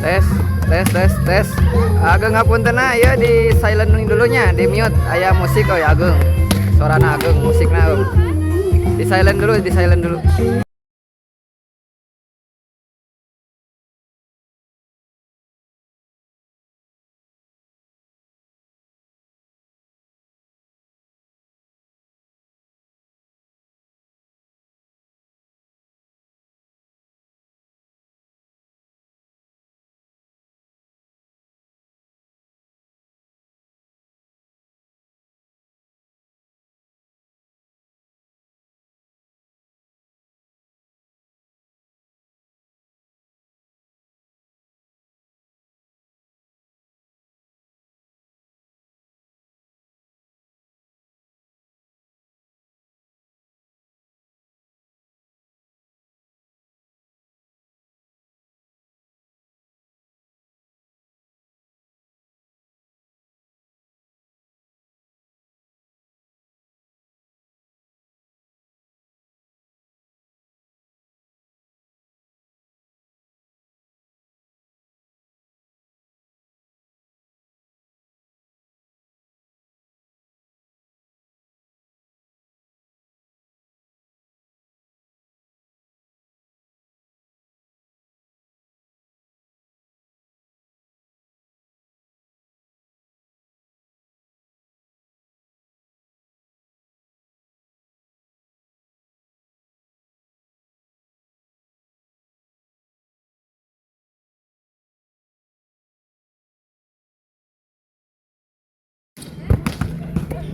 Tes, tes, tes, tes. Ageng ngapunten ya di silent dulunya, di mute. Aya musik ya Ageng. Suarana Ageng, musikna di silent dulu, di silent dulu.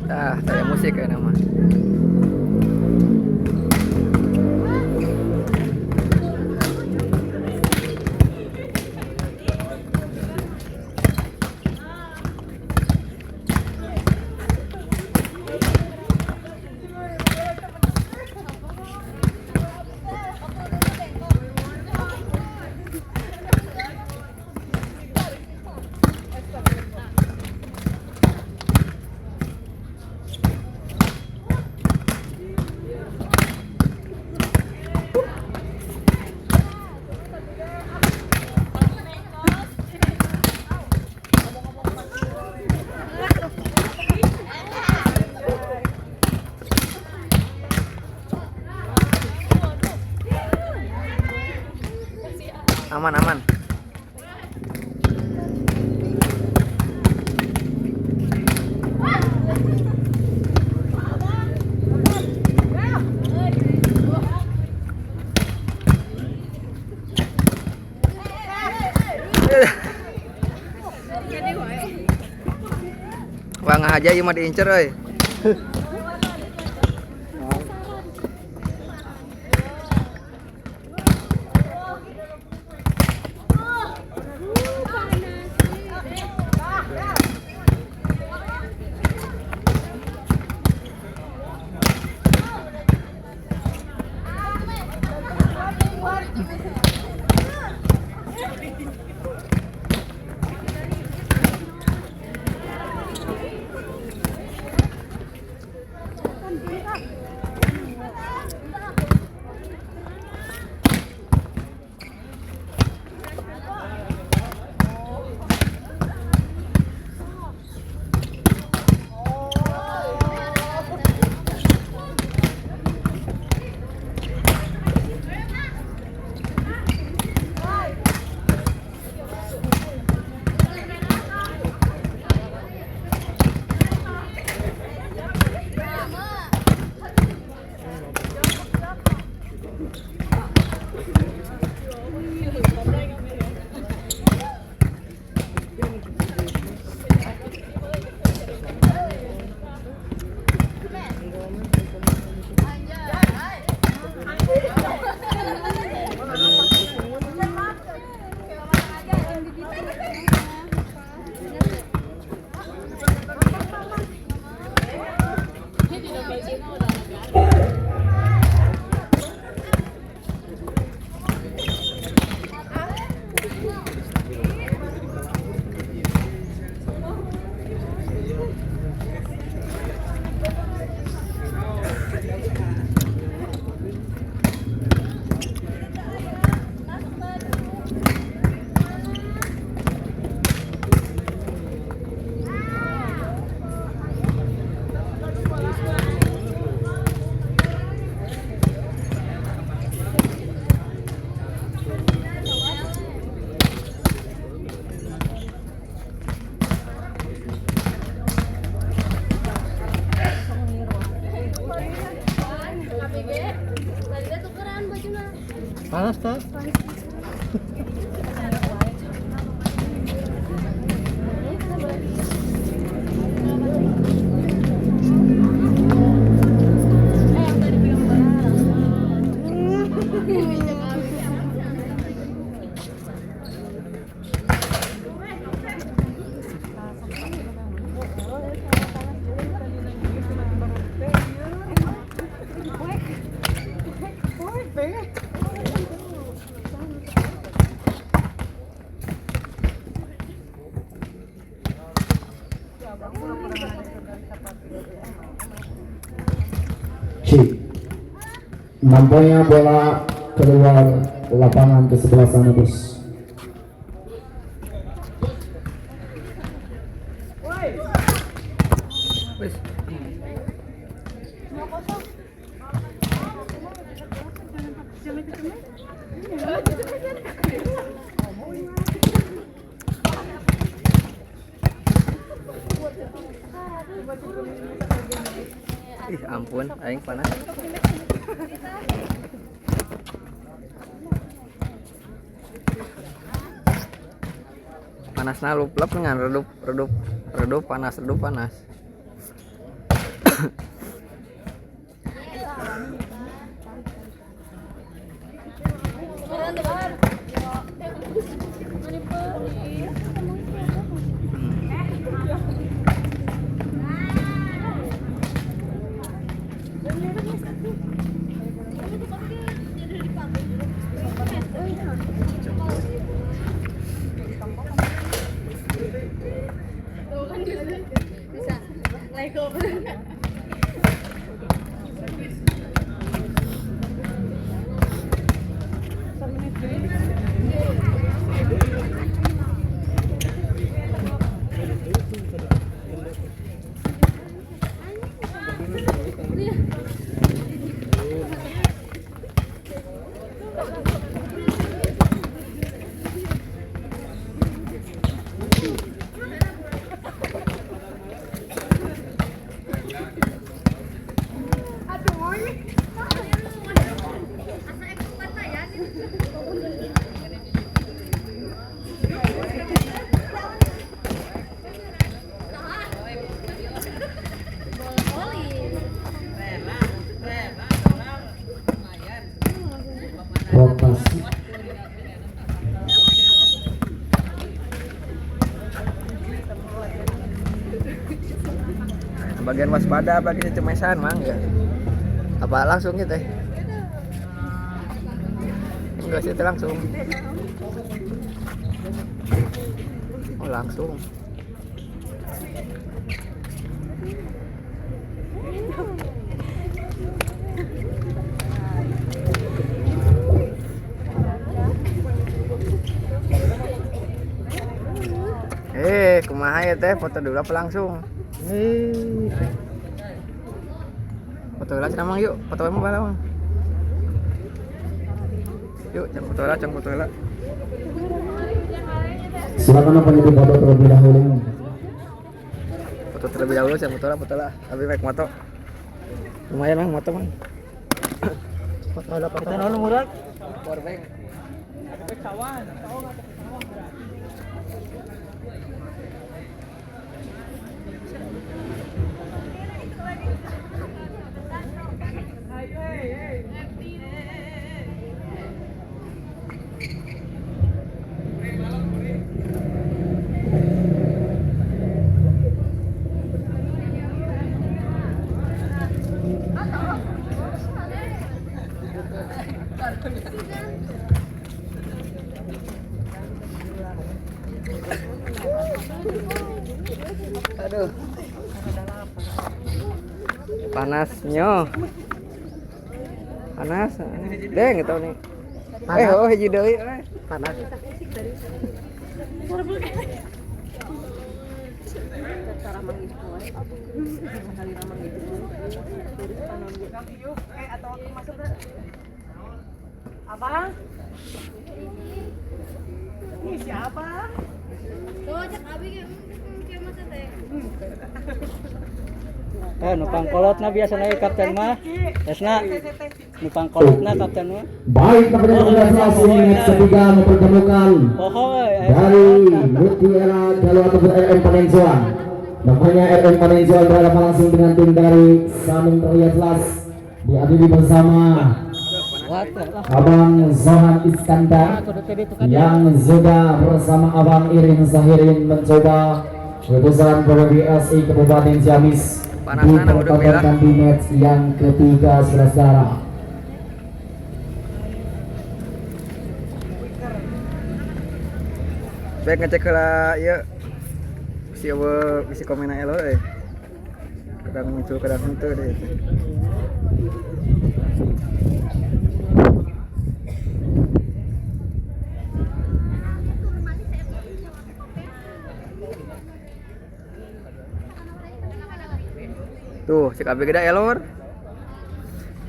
Tah, saya musik ya nama. Aman, aman. Wah aja ieu mah diincer euy. Nampaknya bola keluar lapangan ke sebelah sana, bos. Wis. Ih ampun, aing panas. Panasna lup-lup dengan redup panas. Rotasi. Bagian waspada bagi cemesan mang ya. Apa langsung gitu? Enggak sih langsung. Oh langsung. Kumaha ya teh, foto dulu apa langsung? Foto lah cenah yuk, foto mah bala mang. Yuk, cang foto lah. Silakan penyidik foto terlebih dahulu. Foto terlebih dahulu, cang foto lah. Abi naik moto. Lumayan mang moto mang. Foto dulu murah. Powerbank. Kawan. Aduh. Panasnya. Panas. Deng gitu nih. Oh hiji deui panas. Abang? Ini siapa? Tuh, cek abi kayak masa teh. Nupang kolotna biasana kapten mah. Esna. Nupang kolotna kapten mah. Baik, kepada congratulasi match ketiga mempertemukan dari Lutfi Era Jalu ataupun RM Panenzuan. Namanya RM Panenzuan berhadapan langsung dengan tim dari Samin terlihat jelas dihadiri bersama Abang Zohan Iskandar yang juga bersama Abang Irin Zahirin mencoba keputusan PBSI Kabupaten Ciamis dipertontonkan di match yang ketiga, saudara. Baik ngecek lah ya si eueuh bisi komen elo kadang muncul kadang henteu deh. Tuh, cek abi geda elor.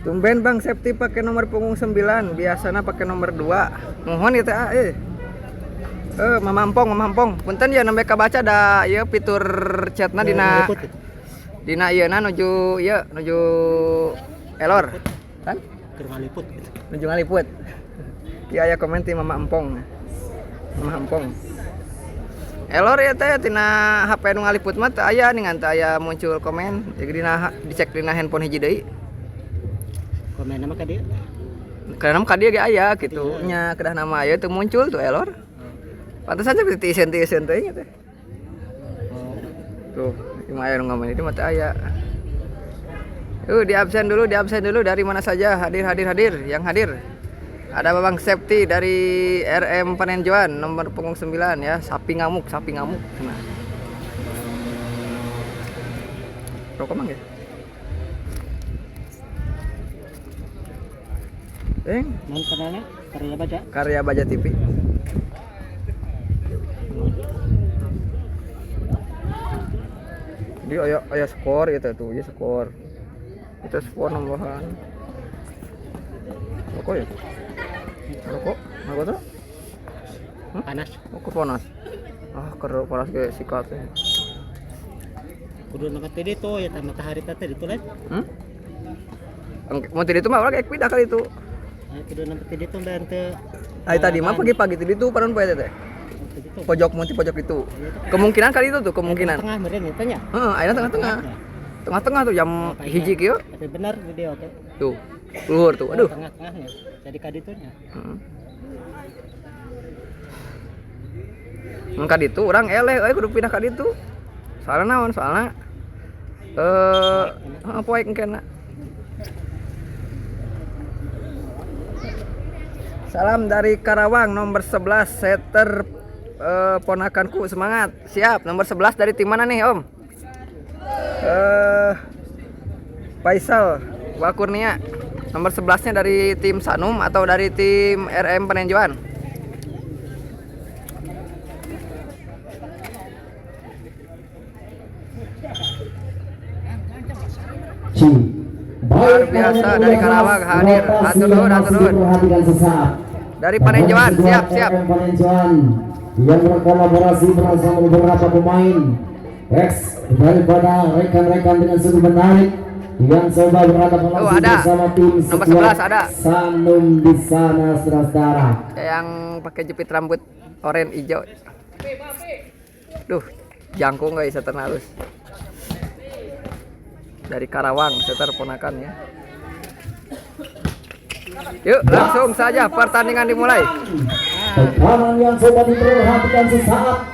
Tumben Bang Septi pakai nomor punggung 9, biasana pakai nomor 2. Mohon ya teh mamampong. Punten ya nembe kabaca da ieu fitur chatna dina ieuna nuju elor. Kan? Keur ngaliput. Nuju ngaliput. Ki aya komen ti Mama Empong. Elor ya teh tina HP nu ngaliput mah teu aya ningan teu aya muncul komen. Jadi dicek dina handphone hiji deui. Komen nama ka dieu. Karena nama dia ge aya gitu nya kedah nama aya teu muncul tuh elor. Pantesan seperti isen teh nya teh. Tuh, ima aya nu ngomong itu mah teu aya. Di absen dulu dari mana saja hadir yang hadir. Ada Babang Septi dari RM Panenjoan nomor punggung 9 ya, sapi ngamuk. Nah. Rokok mang ya? Non kanalnya Karya Baja TV. Dia aya skor gitu tuh, ya skor. Itu skor nomboran. Rokok ya? Rokok tuh? panas. Rokok panas. Keur panas ge sikat teh. Kudu nama teh itu ya matahari teh ditulis. Mau tadi itu mah orang kayak pindah kali itu. Kudu nama teh itu dan teh. Tadi mah pagi-pagi tadi itu panon poe teh. Pojok itu. Kemungkinan kali itu tuh, kemungkinan. Tengah meureun ya tanya. Ayeuna tengah-tengah. Tengah-tengah tuh jam hiji kieu. Tapi benar video teh. Tuh. Luhur tuh. Aduh. Tengah-tengahnya. Jadi ka ditunya. Mun ka ditu urang eleh euy kudu pindah ka ditu. Soalna naon? Soalna poe engkena. Salam dari Karawang nomor 11 setter ponakanku semangat. Siap. Nomor 11 dari tim mana nih, Om? Faisal Wakurnia. Nomor 11-nya dari tim Sanum atau dari tim RM Panenjoan? Luar biasa dari Karawang hadir. Hatur. Dari Panenjoan, siap. Panenjoan yang berkolaborasi bersama beberapa pemain daripada rekan-rekan dengan sungguh menarik yang coba berhadapan langsung bersama tim nomor 11 ada Sanum di sana saudara. Yang pakai jepit rambut oranye hijau. Duh, jangkung guys seter halus. Dari Karawang seter ponakan ya. Yuk langsung saja pertandingan dimulai. Tekanan yang coba diperhatikan sesaat.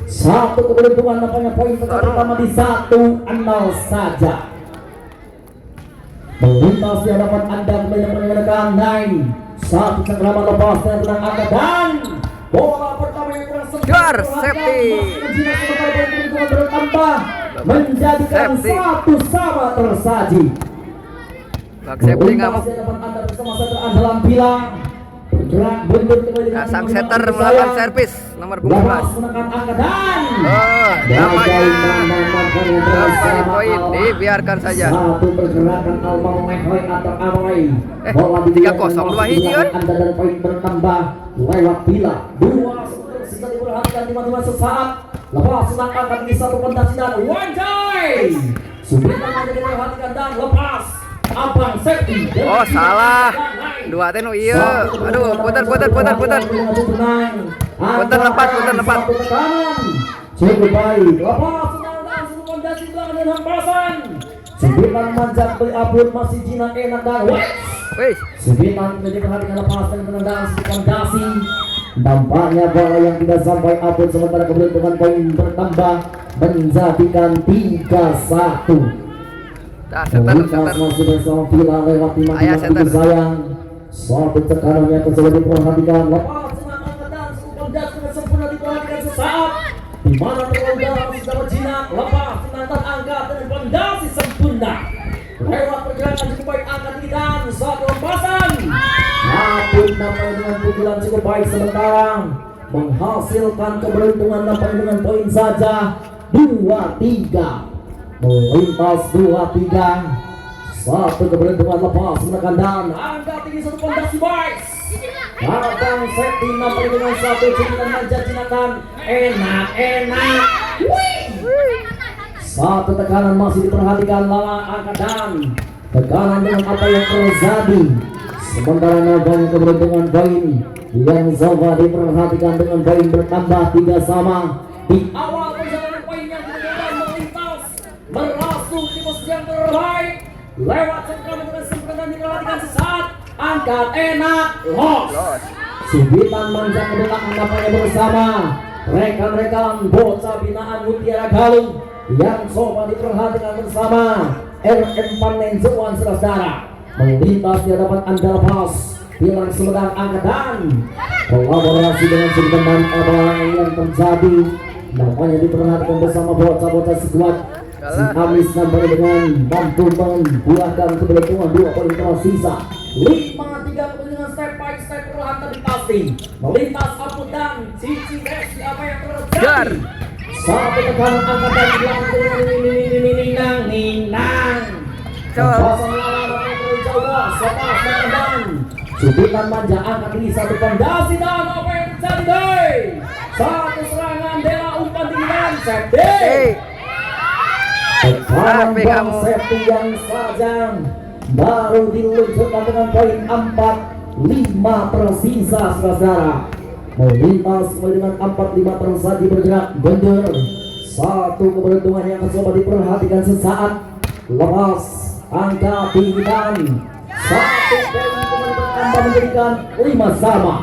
Satu keberuntungan nampaknya poin pertama di 1-0 saja. Melintas di hadapan Anda menggunakan 9. Satu cengkraman lepas dan tenang angkat dan bola pertama yang berhasil. Juar Septi. Bertambah menjadikan 1-1 tersaji. Bang Septi ngamuk. Dalam bilang sang setter melakukan servis nomor 12. Namanya kembali poin dibiarkan saja. 3-0 2 hiji kan? Dan poin bertambah lewat bila 2 sisa diperhatikan teman-teman sesaat. Lepas senang angkat di satu pentas dan Wanjai. Sudah diperhatikan dan lepas. Abang Septi. Oh salah. 2 teh nu ieu. Aduh, putar. Putar lepat. Cukup baik. Lepas senang langsung fondasi belakang dan hampasan. Sembilan manjat beli abut masih jinak enak dan Wih. Sembilan menjadi perhatikan lepas dan tendangan fondasi. Nampaknya bola yang tidak sampai abut sementara keberuntungan poin bertambah menjadikan 3-1. Setter. Masih bersama Villa lewat Ayah setter. Sayang. Suatu tekanan yang coba diperhatikan. Lepas senang angkat dan fondasi dengan sempurna diperhatikan sesaat. Di mana terlalu masih dapat jinak. Lepas senang angkat dan fondasi sempurna. Lewat pergerakan cukup baik angkat dan satu lempasan. Namun namanya dengan pukulan cukup baik sementara menghasilkan keberuntungan namanya dengan poin saja 2-3. melintas 2-3. Satu keberuntungan lepas menekan dan angkat tinggi satu fondasi boys. Abang Septi nampaknya dengan satu cipitan manja cinakan enak. Satu tekanan masih diperhatikan Lala angkatan. Tekanan dengan apa yang terjadi. Sementara nampaknya keberuntungan poin yang coba diperhatikan dengan poin bertambah 3 sama. Di awal perjalanan poin yang kemudian melintas merasuk di posisi yang terbaik. Lewat cengkraman dengan sempurna diperhatikan sesaat. Angkat enak los. Subitan manja ke belakang nampaknya bersama rekan-rekan bocah binaan Mutiara Galung yang coba diperhatikan bersama RM Panenjuan saudara. Melintas di hadapan Anda lepas Pilar Sumedang angkatan. Kolaborasi dengan Subitan apa yang terjadi nampaknya diperhatikan bersama bocah-bocah sekuat. Si Amis nampaknya dengan mampu membuahkan keberuntungan 2 poin tersisa. 5-3 dengan step by step perlahan tapi pasti melintas Aput dan Cici Desi apa yang terjadi. Satu tekanan angkatan di belakang ninang. Kosong lawan yang terjauh sepas dan Subitan manja angkat tinggi satu fondasi dan apa yang terjadi. Satu serangan Dela umpan tinggi dan Septi. Tekanan Bang Septi yang sajang baru diluncurkan dengan poin 4-5 tersisa saudara. Melintas dengan 4-5 tersisa bergerak gender. Satu keberuntungan yang coba diperhatikan sesaat. Lepas angka tinggi dan satu poin bertambah menjadikan 5 sama.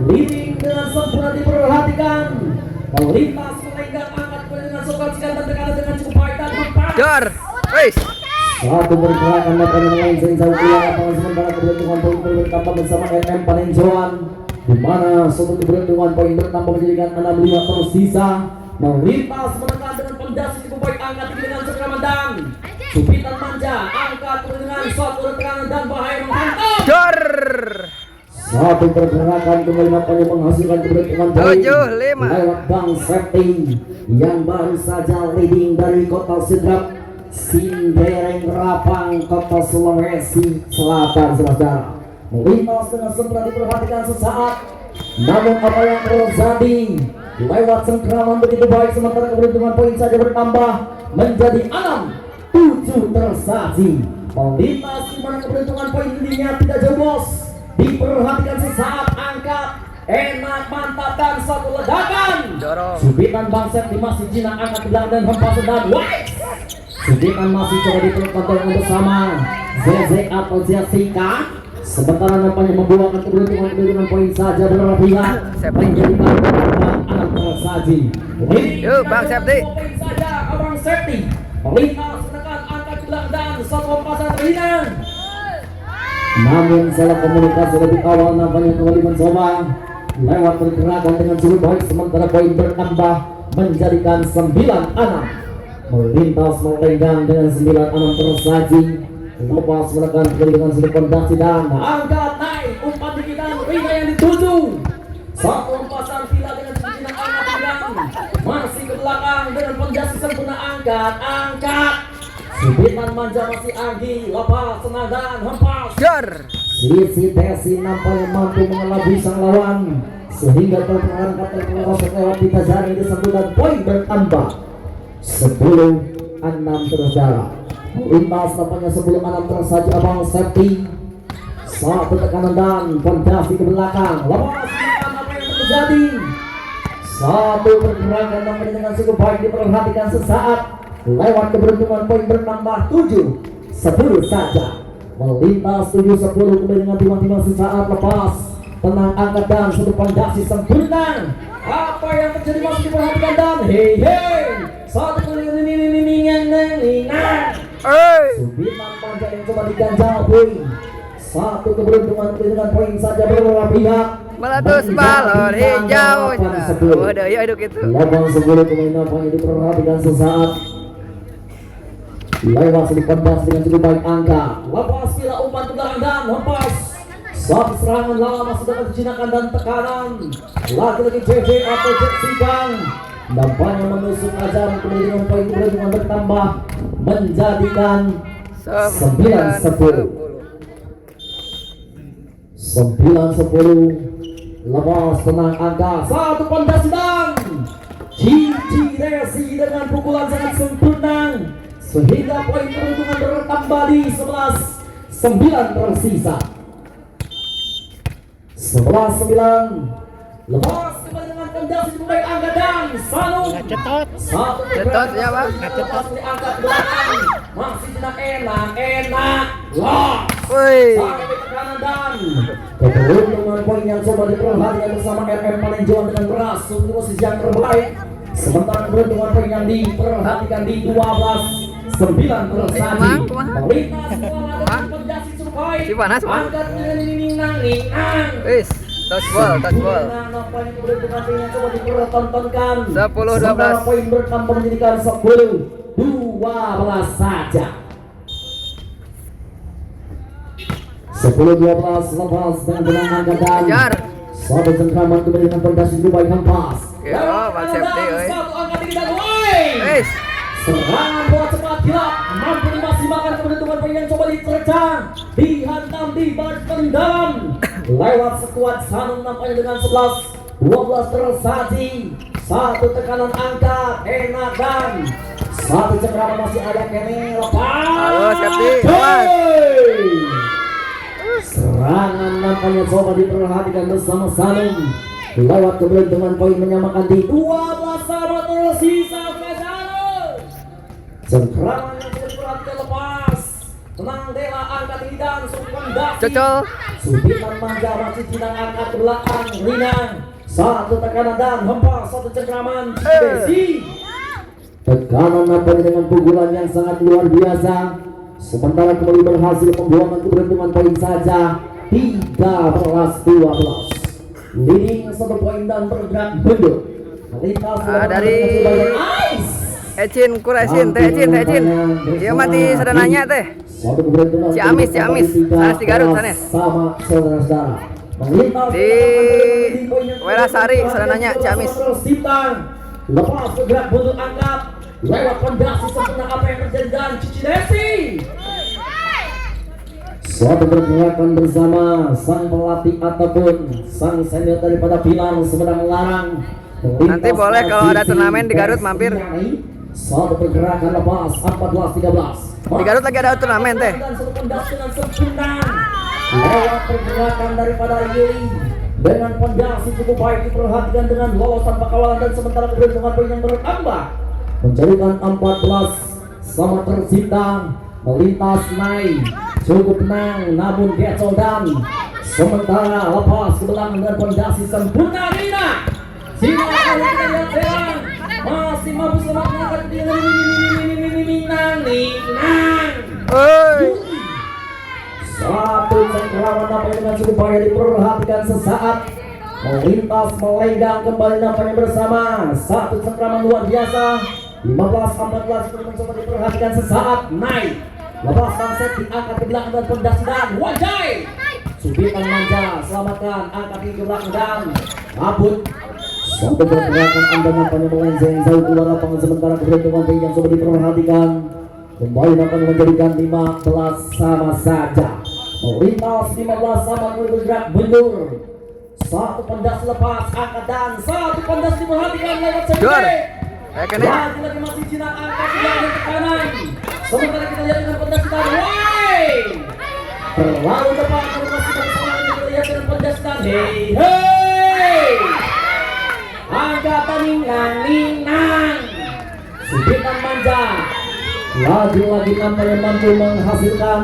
Leading dengan sempurna diperhatikan. Melintas melenggang angkat dengan sokat dan tekanan dengan cukup baik dan berpas. Jor, wes. Satu pergerakan makan yang lain sehingga lapangan sementara keberuntungan poin bertambah bersama RM Panenjuan, di mana satu keberuntungan poin bertambah menjadikan 6-5 tersisa. Melintas menekan dengan pondasi cukup baik angkat dengan serangan dan Subitan manja angkat dengan suatu tekanan dan bahaya menghantam. Jor. Satu pergerakan kembali nampaknya menghasilkan keberuntungan poin 7-5 lewat Bang Septi yang baru saja leading dari Kota Sidrap Sindereng Rapang Kota Sulawesi Selatan saudara. Melintas dengan sempurna diperhatikan sesaat. Namun apa yang terjadi lewat sengkraman begitu baik sementara keberuntungan poin saja bertambah menjadi 6-7 tersaji. Melintas di mana keberuntungan poin dirinya tidak jauh bos. Diperhatikan sesaat angkat enak mantap dan satu ledakan. Subitan Bang Septi masih jinak angkat belakang dan hempasan dan wise. Subitan masih coba diperkontrol bersama ZZ atau Jessica. Sementara nampaknya membuahkan keberuntungan poin saja berlebihan menjadi 6 tersaji. Yuk Bang Septi. Poin saja Abang Septi. Melintas menekan angkat belakang dan satu hempasan terhina. Namun salah komunikasi lebih awal nampaknya kembali mencoba lewat pergerakan dengan cukup baik sementara poin bertambah menjadikan 9-6. Melintas melenggang dengan 9-6 tersaji. Lepas menekan kembali dengan sudut fondasi dan angkat naik umpan tinggi dan Rina yang dituju. Satu hempasan Vila dengan cincinan angkat belakang masih ke belakang dengan fondasi sempurna angkat. Subitan manja masih Anggi lepas senang dan hempas. Jor. Sisi Desi nampaknya mampu mengelabui sang lawan sehingga terperangkap terperosok lewat Tita Jari disebut dan poin bertambah 10-6 tersaji. Melintas nampaknya 10-6 tersaji Abang Septi. Satu tekanan dan fondasi ke belakang. Lepas menekan apa yang terjadi. Satu pergerakan nampaknya dengan cukup baik diperhatikan sesaat. Lewat keberuntungan poin bertambah 7-10 saja. Melintas 7-10 kemudian dengan tiba-tiba sesaat lepas tenang angkat dan satu fondasi sempurna. Apa yang terjadi masih diperhatikan dan hei satu Subitan manja yang coba diganjal poin. Satu keberuntungan dengan poin saja beberapa pihak. Meletus balon hijau. Waduh ya hidup itu. 8-10 pemain nampaknya diperhatikan sesaat. Lewat sudut fondasi dengan cukup baik angka. Lepas Vila umpan ke belakang dan hempas. Satu serangan lama masih dapat dijinakan dan tekanan. Lagi-lagi JJ atau Jessica Nampaknya menusuk Azam, kemudian poin keberuntungan bertambah menjadikan 9-10. 9-10. Lepas tenang angka satu pendas sedang. Cici Resi dengan pukulan sangat sempurna sehingga poin keberuntungan bertambah di 11-9 tersisa. 11-9. Lepas kembali dengan pendas dimulai angka dan Sanuk. Satu Cetot ya, Bang. lepas diangkat belakang. Masih tidak enak. Loh. Woi. Sampai ke kanan dan keberuntungan poin yang coba diperhatikan bersama RM Panenjoan dengan berhasil di posisi yang terbaik. Sementara keberuntungan poin yang diperhatikan di 12-9 tersaji. Melintas bola dengan pendasi survei. Si panas, Bang. Angkat ninang. Wis, touch ball. Poin keberuntungan poin yang coba dipertontonkan. 10-12. Sementara poin bertambah menjadikan 10-12 saja. 10-12 lepas dengan benang angka dan Kejar. satu cengkraman kembali dengan pendasi Dubai Kampas. Ya, Bang Septi, oi. Satu angka tinggi dan woi. Wis. Serangan bola cepat kilap mampu dimaksimalkan keberuntungan poin yang coba diterjang dihantam di baris paling dalam lewat sekuat Sanung nampaknya dengan 11-12 tersaji. Satu tekanan angka enak dan satu cengkraman masih ada kene lepas. Halo, Septi, awas. Serangan nampaknya coba diperhatikan bersama Sanung lewat keberuntungan poin menyamakan di 12 sama tersisa. Cengkraman yang sudah diperhatikan lepas tenang Dela angkat tinggi dan Sukandasi Cocol. Sudiman manja masih tidak angkat ke belakang Rina satu tekanan dan hempas satu cengkraman Desi. Tekanan nampaknya dengan pukulan yang sangat luar biasa. Sementara kembali berhasil pembuangan keberuntungan poin saja 13-12. Leading satu poin dan bergerak mundur. Dari Ecin Kuresin, Teh Ecin. Dia mati sedananya teh. Ciamis, sanes di Garut sanes. Sama saudara-saudara. Di Werasari sedananya Ciamis. Lepas bergerak mundur angkat lewat pondasi sempurna apa yang terjadi dan Cici Desi. Suatu pergerakan bersama sang pelatih ataupun sang senior daripada Pilar Sumedang Larang. Nanti boleh kalau ada turnamen di Garut mampir. Suatu pergerakan lepas 14-13. Di Garut lagi ada turnamen teh. Dan satu pondasi dengan sempurna lewat pergerakan daripada Yuli dengan pondasi cukup baik diperhatikan dengan lolosan pakawalan dan sementara keberuntungan poin yang bertambah menjadikan 14 sama tercipta melintas naik cukup tenang namun gecol dan sementara lepas ke belakang dan pondasi sempurna Rina sehingga kita lihat sekarang masih mampu selamat mengangkat Ninang. Satu cengkraman nampaknya dengan cukup baik diperhatikan sesaat melintas melenggang kembali nampaknya bersama satu cengkraman luar biasa 15-14 itu mencoba diperhatikan sesaat naik lepas sunset diangkat ke belakang dan pendas dan Wajai Subitan manja selamatkan angkat ke belakang dan kabut satu pergerakan anda nampaknya melenceng jauh keluar lapangan sementara keberuntungan poin yang coba diperhatikan kembali nampaknya menjadikan 15 sama saja melintas 15 sama bergerak mundur satu pendas lepas angkat dan satu pendas diperhatikan lewat segede lagi masih Cina angkat yang tekanan sementara kita lihat dengan pendas dan woi terlalu depan masih bersama kita lihat dengan pendas dan hei angkatan Ninang Suditan manja lagi-lagi nampaknya mampu menghasilkan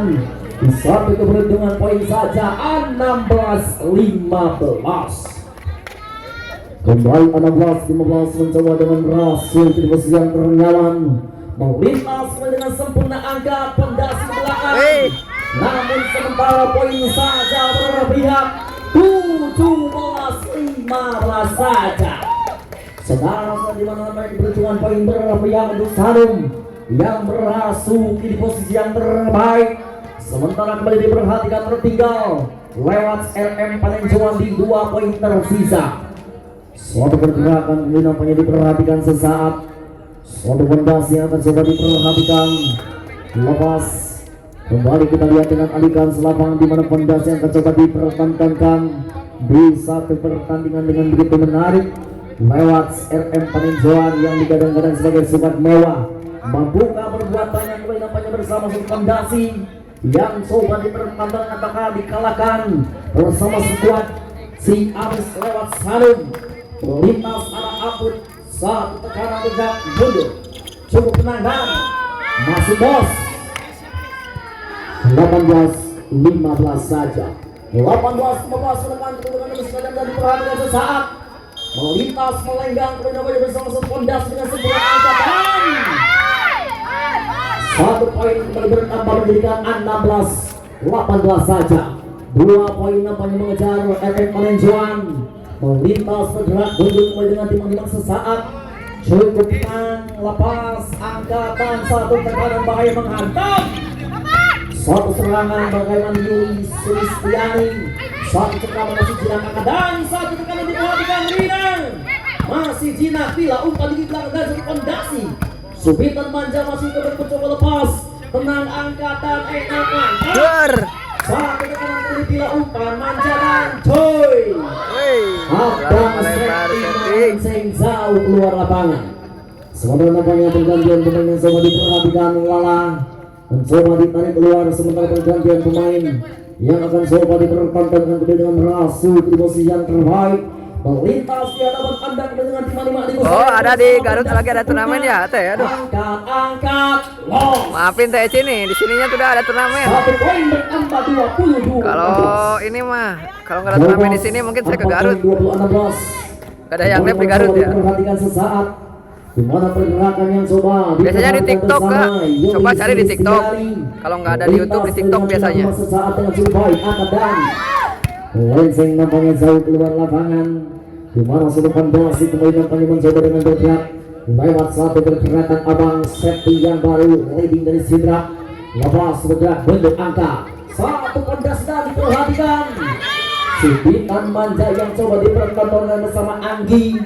di satu keberuntungan poin saja 16-15 kembali 16-15 mencoba dengan berhasil di posisi yang ternyaman melintas dengan sempurna angka pondasi belakang namun sementara poin saja berpihak 17-15 saja sekarang di mana keberuntungan poin berpihak untuk Sanung yang berhasil di posisi yang terbaik sementara kembali diperhatikan tertinggal lewat RM Panenjoan di 2 poin tersisa Suatu pergerakan ini nampaknya diperhatikan sesaat. Suatu fondasi yang akan coba diperhatikan. Lepas kembali kita lihat dengan alikan selapangan di mana fondasi yang akan coba dipertandingkan di satu pertandingan dengan begitu menarik lewat RM Paninjauan yang digadang-gadang sebagai sukat mewah. Mampukah perbuatan yang kembali nampaknya bersama suatu fondasi yang coba dipertandingkan apakah dikalahkan bersama sekuat si Aris lewat Salum lintas arah Aput. Satu tekanan tegak mundur cukup tenang dan masih bos 18-15 saja. 18-15 menekan kedudukan ini sekadar dan diperhatikan sesaat melintas melenggang kemudian bersama satu fondasi dengan sebuah angkatan. Satu poin kembali bertambah menjadikan 16-18 saja. 2 poin nampaknya mengejar RM Paninjauan. Melintas bergerak mundur kembali dengan timang-timang sesaat. Cukup tenang, lepas angkatan satu tekanan bahaya menghantam. Satu serangan bagaimana Yuri Sulistiani. Satu tekanan masih Jinak dan satu tekanan diperhatikan Rina. Masih Jinak bila umpan di belakang dan satu fondasi. Subitan Manja masih mencoba lepas. Tenang angkatan enakan. Satu tekanan kali bila umpan Manja dan Coy. Abang Seng jauh keluar lapangan. Sementara nampaknya pergantian pemain yang coba diperhatikan Lala mencoba ditarik keluar, sementara pergantian pemain yang akan coba dipertandingkan dengan merasuk di posisi yang terbaik. Melintas di hadapan Anda dengan tim-5 di Oh, ada di Garut lagi ada turnamen ya, Teh. Aduh. Angkat, los. Maafin Teh sini, di sininya sudah ada turnamen. 1 poin bertambah 22. Kalau ini mah, kalau nggak ada turnamen di sini mungkin saya ke Garut. 20-16. Gak ada yang live di Garut ya. Perhatikan sesaat di mana pergerakan yang coba biasanya di TikTok Kak. Coba cari di TikTok. Kalau nggak ada di YouTube di TikTok biasanya. Sesaat dengan cukup baik dan Lensing nampaknya jauh keluar lapangan. Di mana sudah fondasi kembali nampaknya mencoba dengan bergerak lewat satu pergerakan Abang Septi yang baru leading dari Sidra. Lepas bergerak bentuk angka. Satu fondasi dan diperhatikan. Subitan Manja yang coba dipertontonkan bersama Anggi.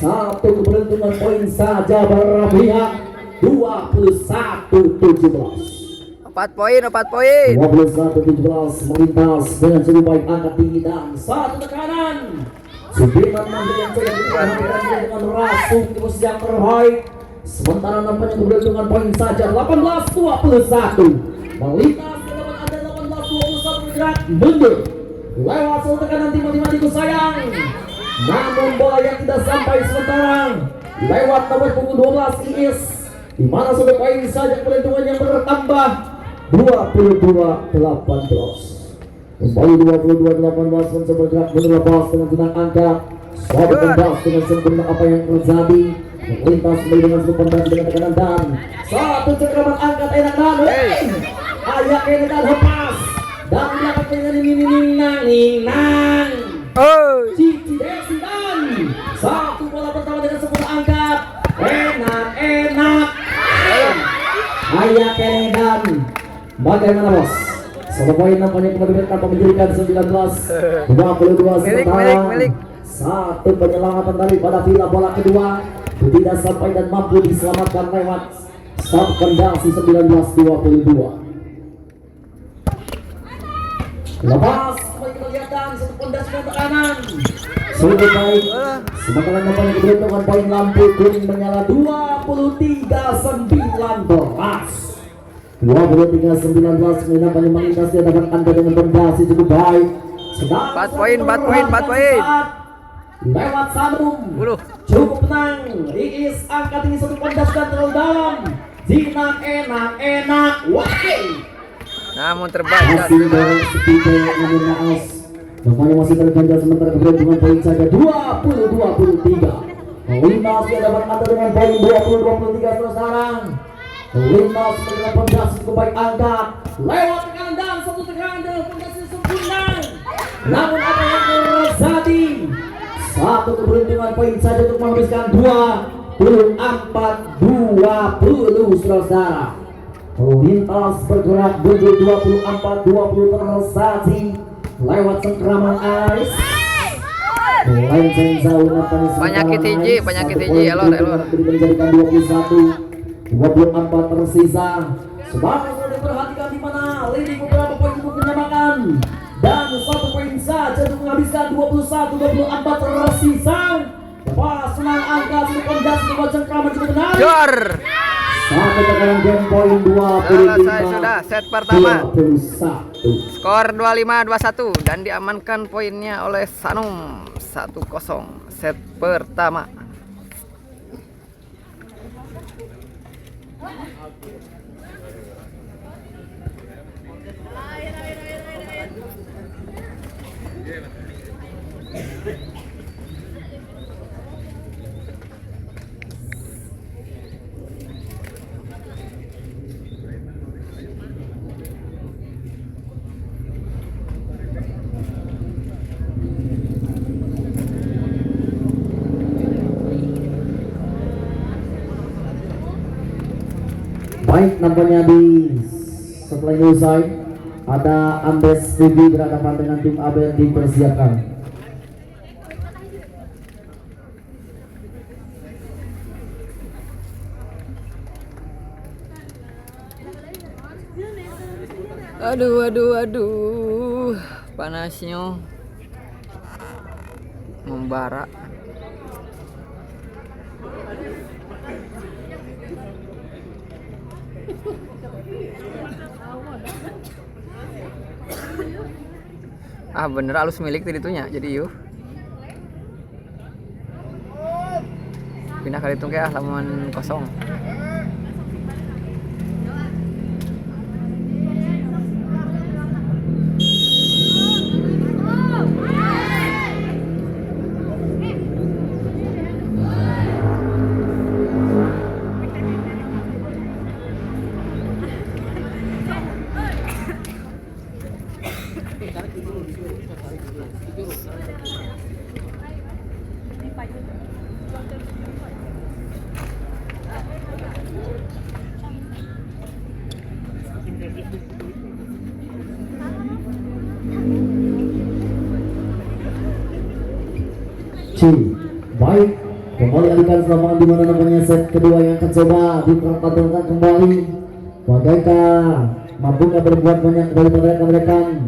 Satu keberuntungan poin saja berpihak 21-17. 4 poin. 21-17 melintas dengan cukup baik angkat tinggi dan satu tekanan. Subitan Manja yang coba diperhatikan dengan rasuk di posisi yang terbaik. Sementara nampaknya keberuntungan poin saja 18-21. Melintas ke depan Anda 18-21 bergerak mundur. Lewat satu tekanan tim-tim sayang. Namun bola yang tidak sampai sementara lewat nomor punggung 12 Iis. Di mana sudah poin saja keberuntungan yang bertambah 22-18. Kembali 22-18 mencoba bergerak menerlepas dengan tenang angka. Suatu pendas dengan sempurna apa yang terjadi. Melintas kembali dengan satu pendas dengan tekanan dan satu cengkraman angkat enak dan ayak enak dan lepas. Dan dapat dengan ninang Cici Desi dan satu bola pertama dengan sempurna angkat enak ayak enak dan bagaimana bos? Satu poin nampaknya kembali tanpa menjadikan 19-22 sementara satu penyelamatan daripada Villa bola kedua tidak sampai dan mampu diselamatkan lewat satu fondasi 19-22. Lepas kembali kita lihat dan satu fondasi ke kanan sudah baik. Sementara nampaknya keberuntungan poin lampu kuning menyala 23-19. 23-19 nampaknya melintas di hadapan Anda dengan fondasi cukup baik. 4 poin. Lewat Sanum cukup tenang. Iis angkat ini satu fondasi dan terlalu dalam. Jinak enak Namun terbaca. masih dari speaker namun naas nampaknya masih terganjal sementara keberuntungan poin saja 20-23. Melintas di hadapan Anda dengan poin 20-23 sekarang. Melintas dengan fondasi cukup baik angkat lewat tekanan dan satu tekanan dengan fondasi sempurna. Namun apa yang terjadi? Satu keberuntungan poin saja untuk menghabiskan 24-20 saudara. Melintas bergerak mundur 24-20 tersaji lewat cengkraman Aris. Penyakit hiji, elor. Menjadikan 24 tersisa. Semangat sudah diperhatikan di mana leading beberapa poin untuk menyamakan dan 1 poin saja untuk menghabiskan 21-24 tersisa. Lepas senang angka sudah kondas untuk cengkraman cukup benar. Jor. Sampai tekanan game poin 25. Selesai sudah set pertama. 21. Skor 25-21 dan diamankan poinnya oleh Sanum 1-0 set pertama. Baik, nampaknya setelah ini usai ada Andes TV berhadapan dengan tim AB yang dipersiapkan. Aduh, panasnya membara. Bener halus milik tadi itunya jadi yuk pindah kali itu kayak lamun kosong. Baik, kembali alihkan selama di mana namanya set kedua yang akan coba dipertahankan kembali. Bagaikan mampukah berbuat banyak daripada rekan-rekan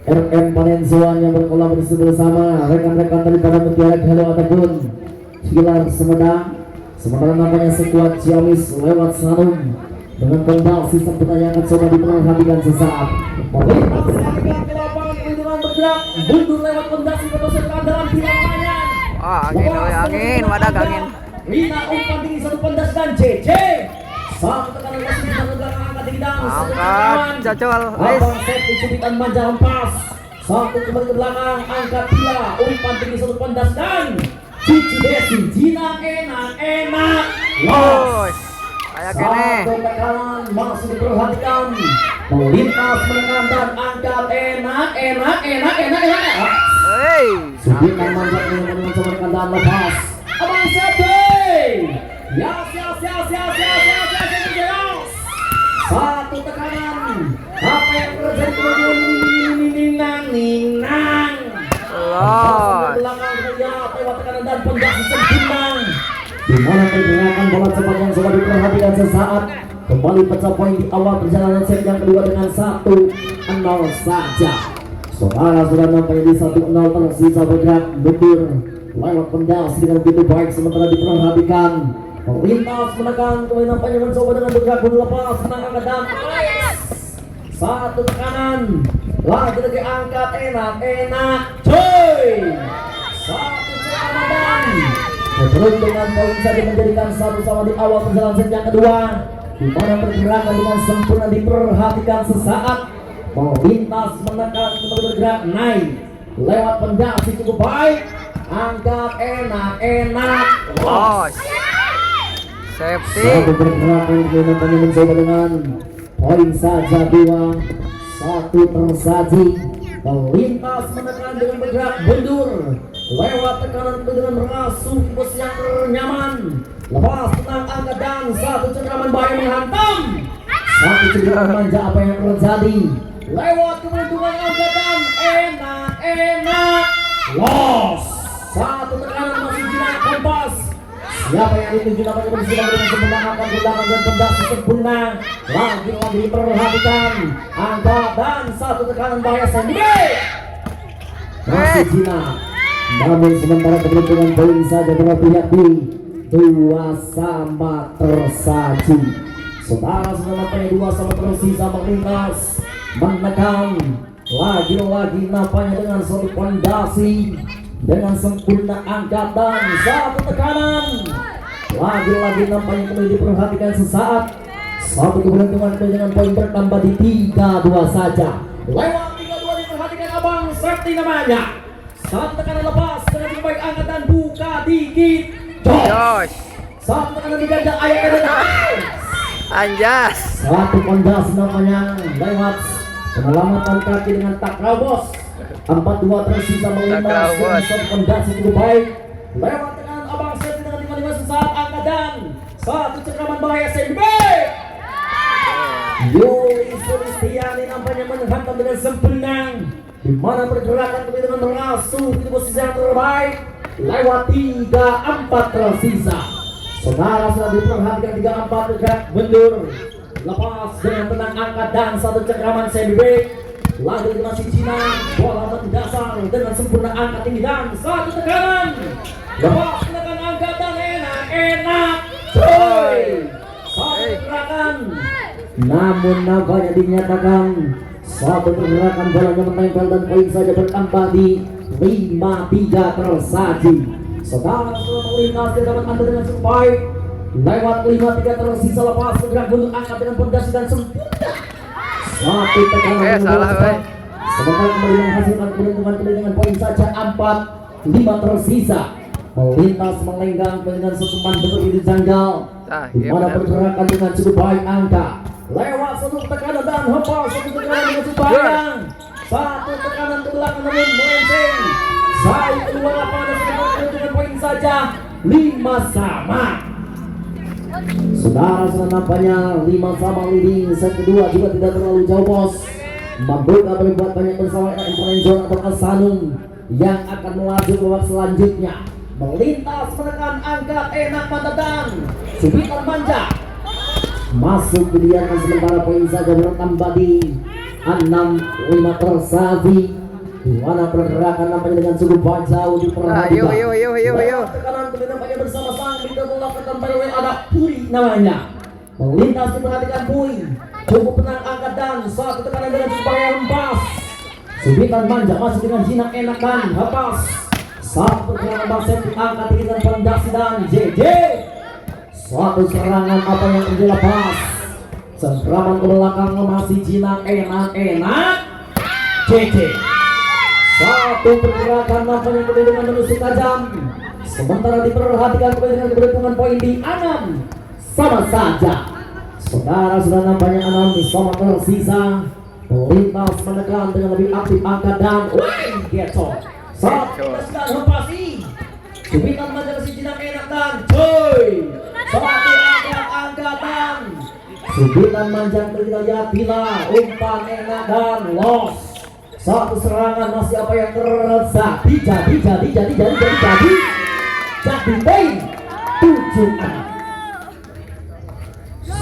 RM Panenzuan yang berkolaborasi bersama rekan-rekan daripada Mutiara Halo ataupun Kilar Semedang. Sementara namanya sekuat Ciamis lewat Sanum dengan kembali sistem pertanyaan akan coba diperhatikan sesaat. Melintas angka ke lapangan dengan bergerak mundur lewat pondasi kebersertaan dalam bilangannya. Angin, wadah angin. Lina umpan tinggi satu pendas dan JJ. Satu tekanan masih di belakang angkat tinggi angkat cocol. Abang set dicubitan manja lempas. Satu kembali ke belakang angkat pila umpan tinggi satu pendas dan Cici Desi Jina enak. Kayak kene. Satu tekanan masih diperhatikan. Melintas menengah dan angkat enak. Subitan manjat mencoba dan lepas. Abang Sete. Yas. Satu tekanan. Apa yang terjadi kemudian ninang. Belakang saja lewat tekanan dan pendas sempurna. Di mana pergerakan bola cepat yang coba diperhatikan sesaat. Kembali pecah poin di awal perjalanan set yang kedua dengan 1-0 saja. Saudara sudah sampai di 1-0 tersisa bergerak mundur lewat pendas dengan begitu baik sementara diperhatikan melintas menekan kembali nampaknya mencoba dengan bergerak mundur lepas menangkan ke dan satu tekanan lagi angkat enak cuy satu tekanan dan keberuntungan poin saja menjadikan satu sama di awal perjalanan set yang kedua di mana pergerakan dengan sempurna diperhatikan sesaat. Melintas menekan kembali bergerak naik lewat pendasi cukup baik angkat enak safety satu pergerakan kemudian mencoba dengan poin saja 2-1 tersaji. Melintas menekan dengan bergerak mundur lewat tekanan dengan merasuk bus yang nyaman lepas tenang angkat dan satu cengkraman bahaya menghantam satu cengkraman manja apa yang terjadi lewat keuntungan angkatan enak Los. Satu tekanan masih Jinak Kompas. Siapa yang dituju namanya bersilang dengan sempurna akan tendangan dan pendasi sempurna. Lagi diperhatikan angka dan satu tekanan bahaya sendiri. Masih Jinak. Namun sementara keberuntungan poin saja berpihak di 2 sama tersaji. Saudara nampaknya 2 sama tersisa melintas menekan lagi-lagi nampaknya dengan suatu fondasi dengan sempurna angkatan satu tekanan. Lagi-lagi nampaknya kembali diperhatikan sesaat satu keberuntungan dengan poin bertambah di 3-2 saja. Lewat 3-2 diperhatikan Abang Septi namanya. Satu tekanan lepas dengan baik angkatan buka dikit. Josh. Satu tekanan diganjal ayah dan Anjas. satu fondasi namanya lewat penyelamatan kaki dengan takrabos. 4-2 tersisa melintas dengan satu fondasi cukup baik. Lewat dengan Abang Septi dengan 5-5 sesaat angkatan satu cekraman bahaya CB. Yuli Sulistiani nampaknya menghantam dengan sempurna, di mana pergerakan dengan merasuk di posisi yang terbaik. Lewat 3-4 tersisa. Saudara sudah diperhatikan 3-4 bergerak mundur. Lepas dengan tenang angkat dan satu cekraman CB. Lalu masih Jinak, bola berdasar dengan sempurna angkat tinggi dan satu tekanan. Lepas tekan angkat dan enak. Coy. Satu gerakan. Namun nampaknya dinyatakan satu pergerakan bolanya menempel dan poin saja bertambah di 5-3 tersaji. Saudara sudah melintas di dalam anda dengan cukup baik. Lewat 5-3 tersisa lepas bergerak untuk angkat dengan fondasi dan sempurna. Satu tekanan salah, sementara kembali menghasilkan keuntungan dengan poin saja 4-5 tersisa. Melintas melenggang dengan sesuman begitu janggal. Di mana pergerakan dengan cukup baik angka. Lewat satu tekanan dan hempal satu tekanan dengan cukup panjang. Satu tekanan ke belakang namun melenceng. Saya kedua lapangan dengan poin saja 5 sama. Saudara sudah nampaknya 5 sama leading. Set kedua juga tidak terlalu jauh bos. Membuka berbuat banyak bersama RM John atau Asanung yang akan melaju ke babak selanjutnya. Melintas menekan angkat enak mata dan subitan manja. Masuk dibiarkan sementara poin saja bertambah di 6-5 tersaji. Di mana pergerakan nampaknya dengan cukup jauh diperhatikan. Ayo. Tekanan kemudian nampaknya bersama sang bintang bola ketambahan ada Puri namanya. Melintas diperhatikan Puri. Cukup tenang angkat dan satu tekanan dengan supaya hempas. Subitan manja masuk dengan Jinak enak dan hempas. Satu pergerakan Basep angkat tinggi dan fondasi dan JJ. Suatu serangan apa yang dilepas. Serangan ke belakang masih Jinak enak JJ. Satu pergerakan nampaknya dengan menusuk tajam. Sementara diperhatikan dengan keberuntungan poin di 6 sama saja. Saudara sudah nampaknya 6 sama tersisa. Melintas menekan dengan lebih aktif angkat dan geto. Satu dan hempasi. Subitan manja si Jinak enak dan coy. Satu angkatan. Subitan manja terlihat bila umpan enak dan los. Satu serangan masih apa yang terjadi poin 7-6.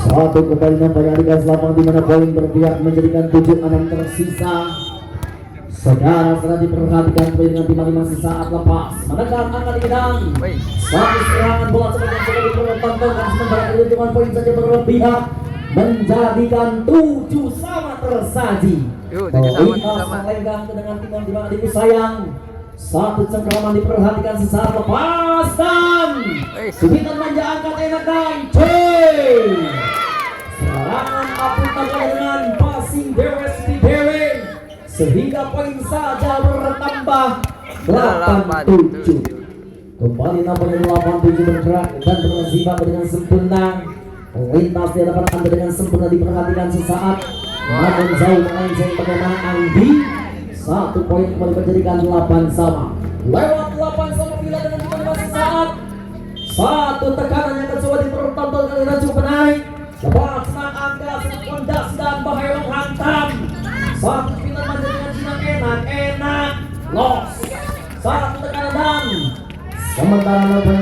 Satu kembali nampaknya Liga Selatan di mana poin berpihak menjadikan 7-6 tersisa. Saudara sudah diperhatikan poin dengan 5-5 sesaat lepas menekan angka tinggi dan satu serangan bola sebagai sudah dipertontonkan sementara keuntungan poin saja berpihak menjadikan 7 sama tersaji. Melintas melenggang dengan timang di mana diku sayang. Satu cengkraman diperhatikan sesaat lepas dan subitan manja angkat enak dan coy. Serangan apuntan dengan passing dewe sehingga poin saja bertambah 8-7. Kembali nampaknya 8-7 bergerak dan bersifat dengan sempurna. Melintas di hadapan anda dengan sempurna diperhatikan sesaat. Namun jauh melenceng bagaimana Andi. Satu poin kembali menjadikan 8 sama. Lewat 8 sama bila dengan 5 sesaat. Satu tekanan yang coba dipertontonkan dengan cukup naik. Lepas senang angka fondasi dan bahaya menghantam. Satu bila manja dengan Jinak enak los. satu tekanan dan sementara lawan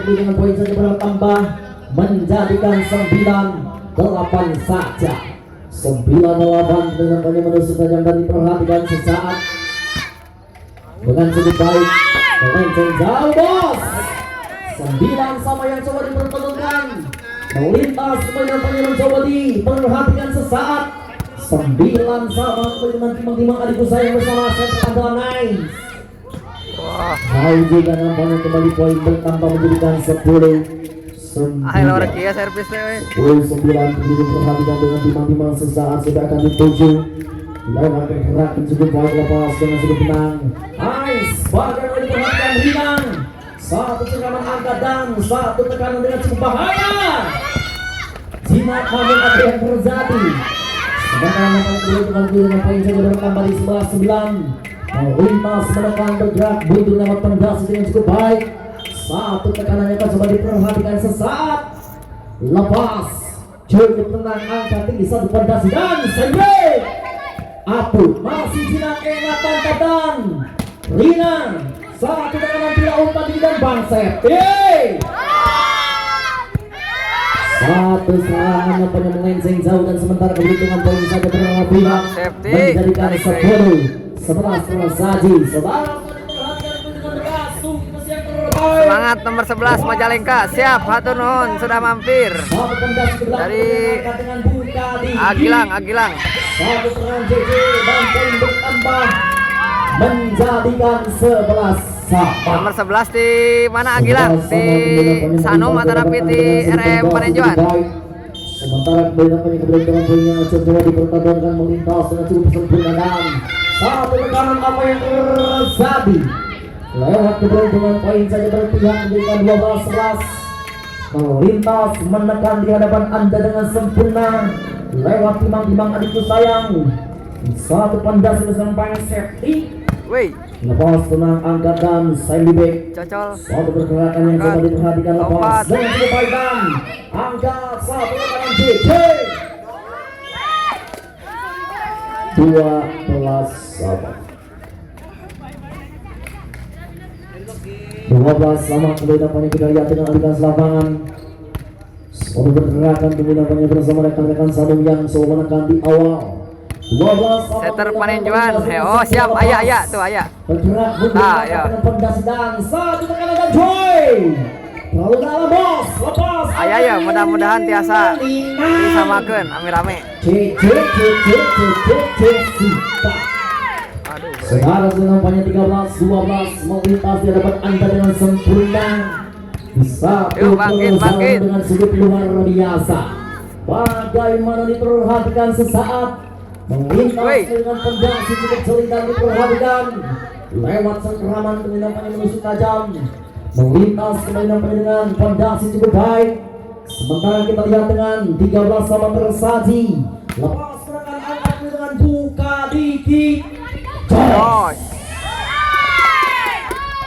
dengan poin saja bertambah menjadikan 9-8 saja. 9-8 dengan banyak menusuk tajam dan diperhatikan sesaat dengan cukup baik. Melenceng jauh bos. 9 sama yang coba dipertemukan. Melintas kemudian mencoba diperhatikan sesaat. 9 sama dengan timang-timang adikku sayang bersama saya andalan Nines. Wah, Jauh juga nampaknya kembali poin bertambah menjadikan 10. luar biasa servis deh. 9 begitu perhatikan dengan timang-timang sesaat sudah akan dituju. Lewat pergerakan cukup baik lepas dengan cukup tenang. Nice, bagaimana diperhatikan Rinang. Satu tekanan angkat dan satu tekanan dengan cukup bahaya. Jinak namun apa yang terjadi? Sementara dengan poin saja bertambah di 11-9. Melintas menekan bergerak buntu lewat pendas dengan cukup baik. Satu tekanan yang akan coba diperhatikan sesaat. Lepas cukup tenang angkat tinggi satu pendas dan sendiri. Apu masih jinak ingatan dan Rina satu tekanan tidak umpan dan Bangset. Satu serangan yang penuh melenceng jauh dan sementara kehitungan poin saja beberapa pihak menjadikan 10-11 tersaji. Semangat nomor 11 Majalengka, siap hatur nuhun sudah mampir dari Agilang. Satu serangan JJ dan poin bertambah menjadikan 11 sama. Nomor 11 di mana Agilang? Di Sanum atau tapi di RM Panenjuan? Sementara kemudian keberuntungan poinnya coba dipertahankan melintas dengan cukup sempurna dan satu tekanan apa yang terjadi. Lewat keberuntungan poin saja berpihak menjadikan 12-11. Melintas menekan di hadapan Anda dengan sempurna. Lewat timang-timang adikku sayang. Satu pandas sampai safety. Wih, Lepas tenang angkat dan sandbag. cocol. Satu pergerakan yang coba diperhatikan lepas Lompat. dengan cukup baik dan angkat satu tekanan JJ. 12 sama. 12 sama kemudian kita lihat dengan aliran lapangan. Satu pergerakan kemudian bersama rekan-rekan Sadung yang seakan-akan di awal. 12 sama Setter Panenjuan. Oh, siap. Ayah tuh ayah. bergerak Ya. dengan pendas dan satu tekanan dan Joy. Terlalu dalam bos. Lepas. Ayah mudah-mudahan tiasa disamakeun ame-rame. Sita. Aduh. Sekarang nampaknya 13-12 melintas di hadapan Anda dengan sempurna. Bisa Yuk, bangkit. dengan sudut luar biasa. Bagaimana diperhatikan sesaat melintas Wih. dengan pendasi cukup sulit dan diperhatikan lewat sengkeraman nampaknya menusuk tajam. Melintas nampaknya dengan pendasi cukup baik. Sementara kita lihat dengan 13 sama tersaji. Lepas serangan angkat dengan buka dikit. Josh.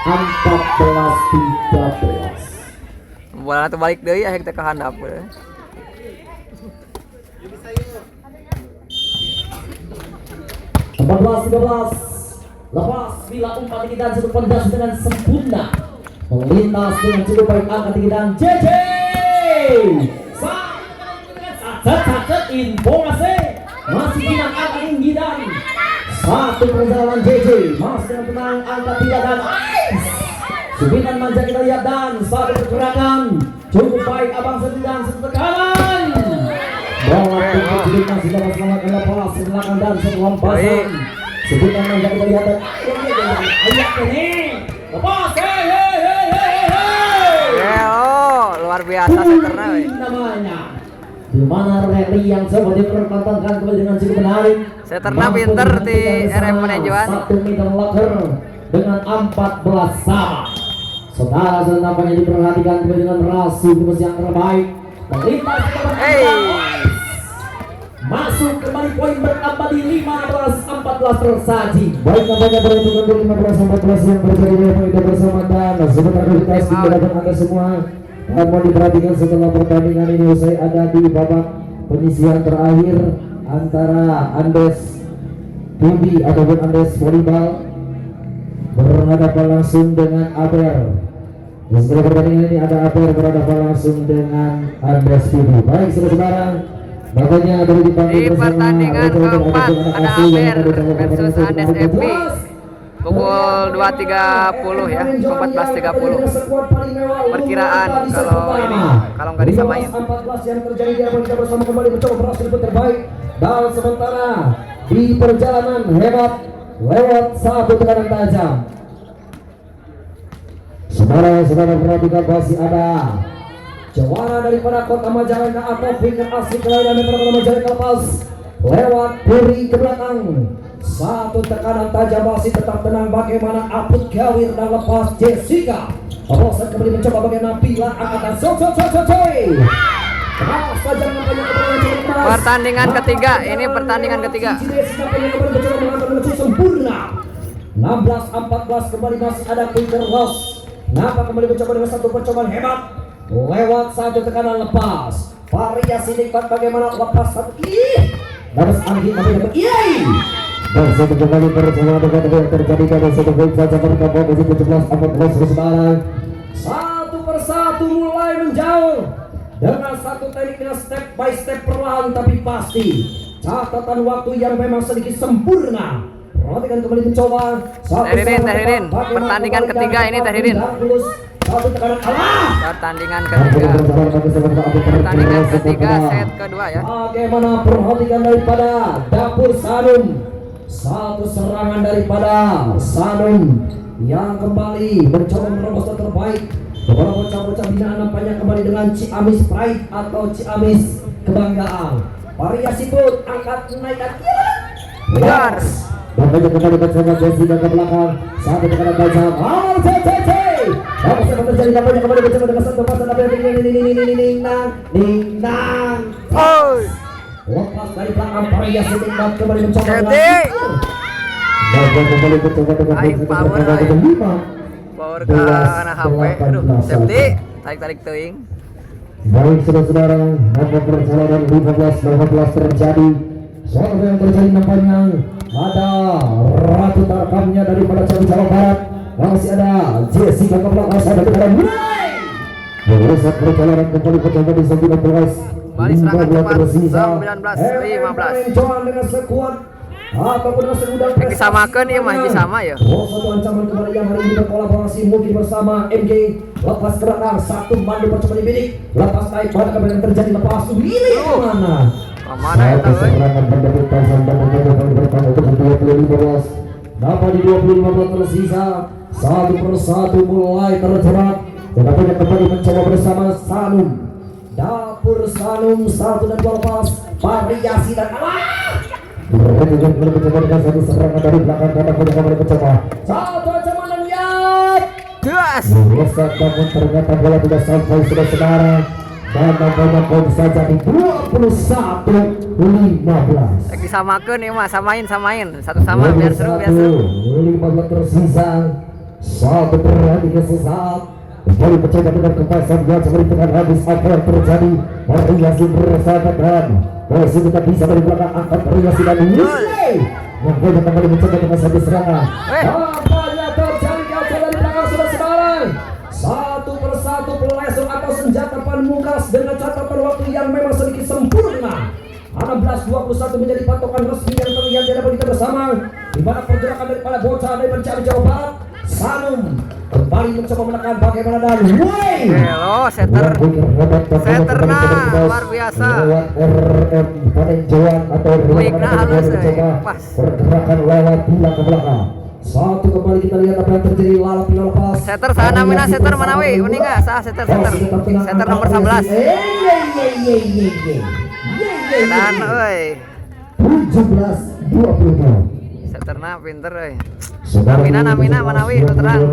14-13. Bola tuh balik deui aya kita ke handap. 14-13. Lepas bila umpan tinggi dan satu pendas dengan sempurna. Melintas dengan cukup baik angkat tinggi dan JJ. Sat informasi masih binang angkat tinggi dan satu perjalanan JJ masih dengan tenang angkat tinggi dan Subinan manja kita lihat dan satu pergerakan cukup baik abang sedang satu tekanan. Bola cukup masih dapat selamatkan lepas silakan dan satu lampasan. Subinan manja kita lihat dan ayak ini lepas Luar biasa setternya we. namanya. Di mana rally yang coba dipertontonkan kembali dengan cukup menarik. Setternya pinter di RM Panenjuan. Satu meter locker dengan 14 sama. Saudara nampaknya diperhatikan kembali dengan rasu gemes yang terbaik. Melintas masuk kembali poin bertambah di 15-14 tersaji. Baik nampaknya berhitungan di 15-14 yang terjadi kita bersama dan sebentar kita silakan Anda semua. Dan mau diperhatikan setelah pertandingan ini usai ada di babak penyisihan terakhir antara Andes TV ataupun Andes Volleyball berhadapan langsung dengan Aber. Di sebelah pertandingan ini ada Aber berhadapan langsung dengan Andres Pidi. Baik saudara-saudara, makanya ada Di pertandingan keempat ada Aber versus Andes FP. Pukul 2.30 ya, 14.30. Perkiraan kalau nggak disamain. 14 yang terjadi di Armada bersama kembali mencoba berhasil terbaik. Dan sementara di perjalanan hebat lewat satu tekanan tajam. Saudara-saudara perhatikan masih ada juara daripada Kota Majalengka atau finger asli kelahiran daripada Kota Majalengka lepas lewat Puri ke belakang. Satu tekanan tajam masih tetap tenang bagaimana Aput Gawir dan lepas Jessica. Rosan kembali mencoba bagaimana Bila angkatan Pertandingan ketiga, ini pertandingan ketiga. Sempurna 16-14 kembali masih ada Peter Ross. Napa kembali mencoba dengan satu percobaan hebat lewat satu tekanan lepas. Variasi nikmat bagaimana lepas satu Dapat Anggi tapi dapat dan satu kembali percobaan yang terjadi pada satu poin saja mereka posisi 17-14 bersebaran. Satu persatu mulai menjauh dengan satu tekniknya step by step perlahan tapi pasti. Catatan waktu yang memang sedikit sempurna. Perhatikan kembali mencoba. Tahririn, pertandingan ketiga ini Tahririn. Satu tekanan Pertandingan ketiga. Pertandingan ketiga set kedua ya. Bagaimana perhatikan daripada Dapur Sanum. Satu serangan daripada Sanum yang kembali mencoba menerobos terbaik. Beberapa bocah-bocah binaan nampaknya kembali dengan Ciamis Pride atau Ciamis Kebanggaan. Variasi put angkat naikkan. Benar. Bapaknya kembali bersama Jessica ke belakang. Satu tekanan tajam. CCC. Apa yang terjadi? Bapaknya kembali bersama dengan satu pasang tapi nang. Lepas dari belakang variasi nikmat kembali mencoba. Kembali mencoba dengan power ke anak HP. Aduh, safety. Tarik teuing. Baik saudara-saudara, nomor perjalanan 15-15 terjadi. Soal yang terjadi nampaknya ada ratu tarkamnya daripada Jawa Barat. Masih ada Jessica ke belakang ada di dalam mulai. Merusak perjalanan kembali mencoba di 19. Balik serangan cepat 19-15. Johan dengan sekuat ataupun segudang disamakan ya mah sama ya. Satu ancaman kembali yang hari ini berkolaborasi mungkin bersama MG. Lepas ke belakang satu mandu percoba di bidik. Lepas naik pada kembali yang terjadi lepas ini kemana? Kemana ya tahu? Serangan pendapur pasang dan pendapur bertahan untuk 2015. Dapat di 2015 tersisa satu persatu mulai terjerat. Tetapi kembali mencoba bersama Sanum. Dapur Sanum 1 dan 2 lepas variasi dan Berhenti mencoba dengan satu serangan dari belakang dan kembali mencoba satu ancaman dan lihat gas merusak namun ternyata bola tidak sampai saudara dan nampaknya poin saja di 21-15. Disamakan ya mah samain satu sama biar seru 15 tersisa satu berhenti kesesat. Kembali mencoba dengan kepasan yang seperti dengan habis apa yang terjadi variasi bersahabat dan posisi kita bisa dari belakang angkat variasi dan mulai yang kembali mencoba dengan satu serangan apanya terjadi kacau dari belakang saudara-saudara satu persatu pelesung atau senjata pamungkas dengan catatan waktu yang memang sedikit sempurna. 16-21 menjadi patokan resmi yang terlihat di hadapan kita bersama di mana pergerakan daripada bocah dari pencari Jawa Barat Sanum kembali mencoba menekan bagaimana dan hello setter luar biasa RM Panenjoan atau pas pergerakan lewat bila ke belakang satu kembali kita lihat apa yang terjadi lalap lepas setter sana mina setter manawi uning nggak sah setter nomor 11 dan oi 17-20 setterna pinter oi Namina Manawi lu terang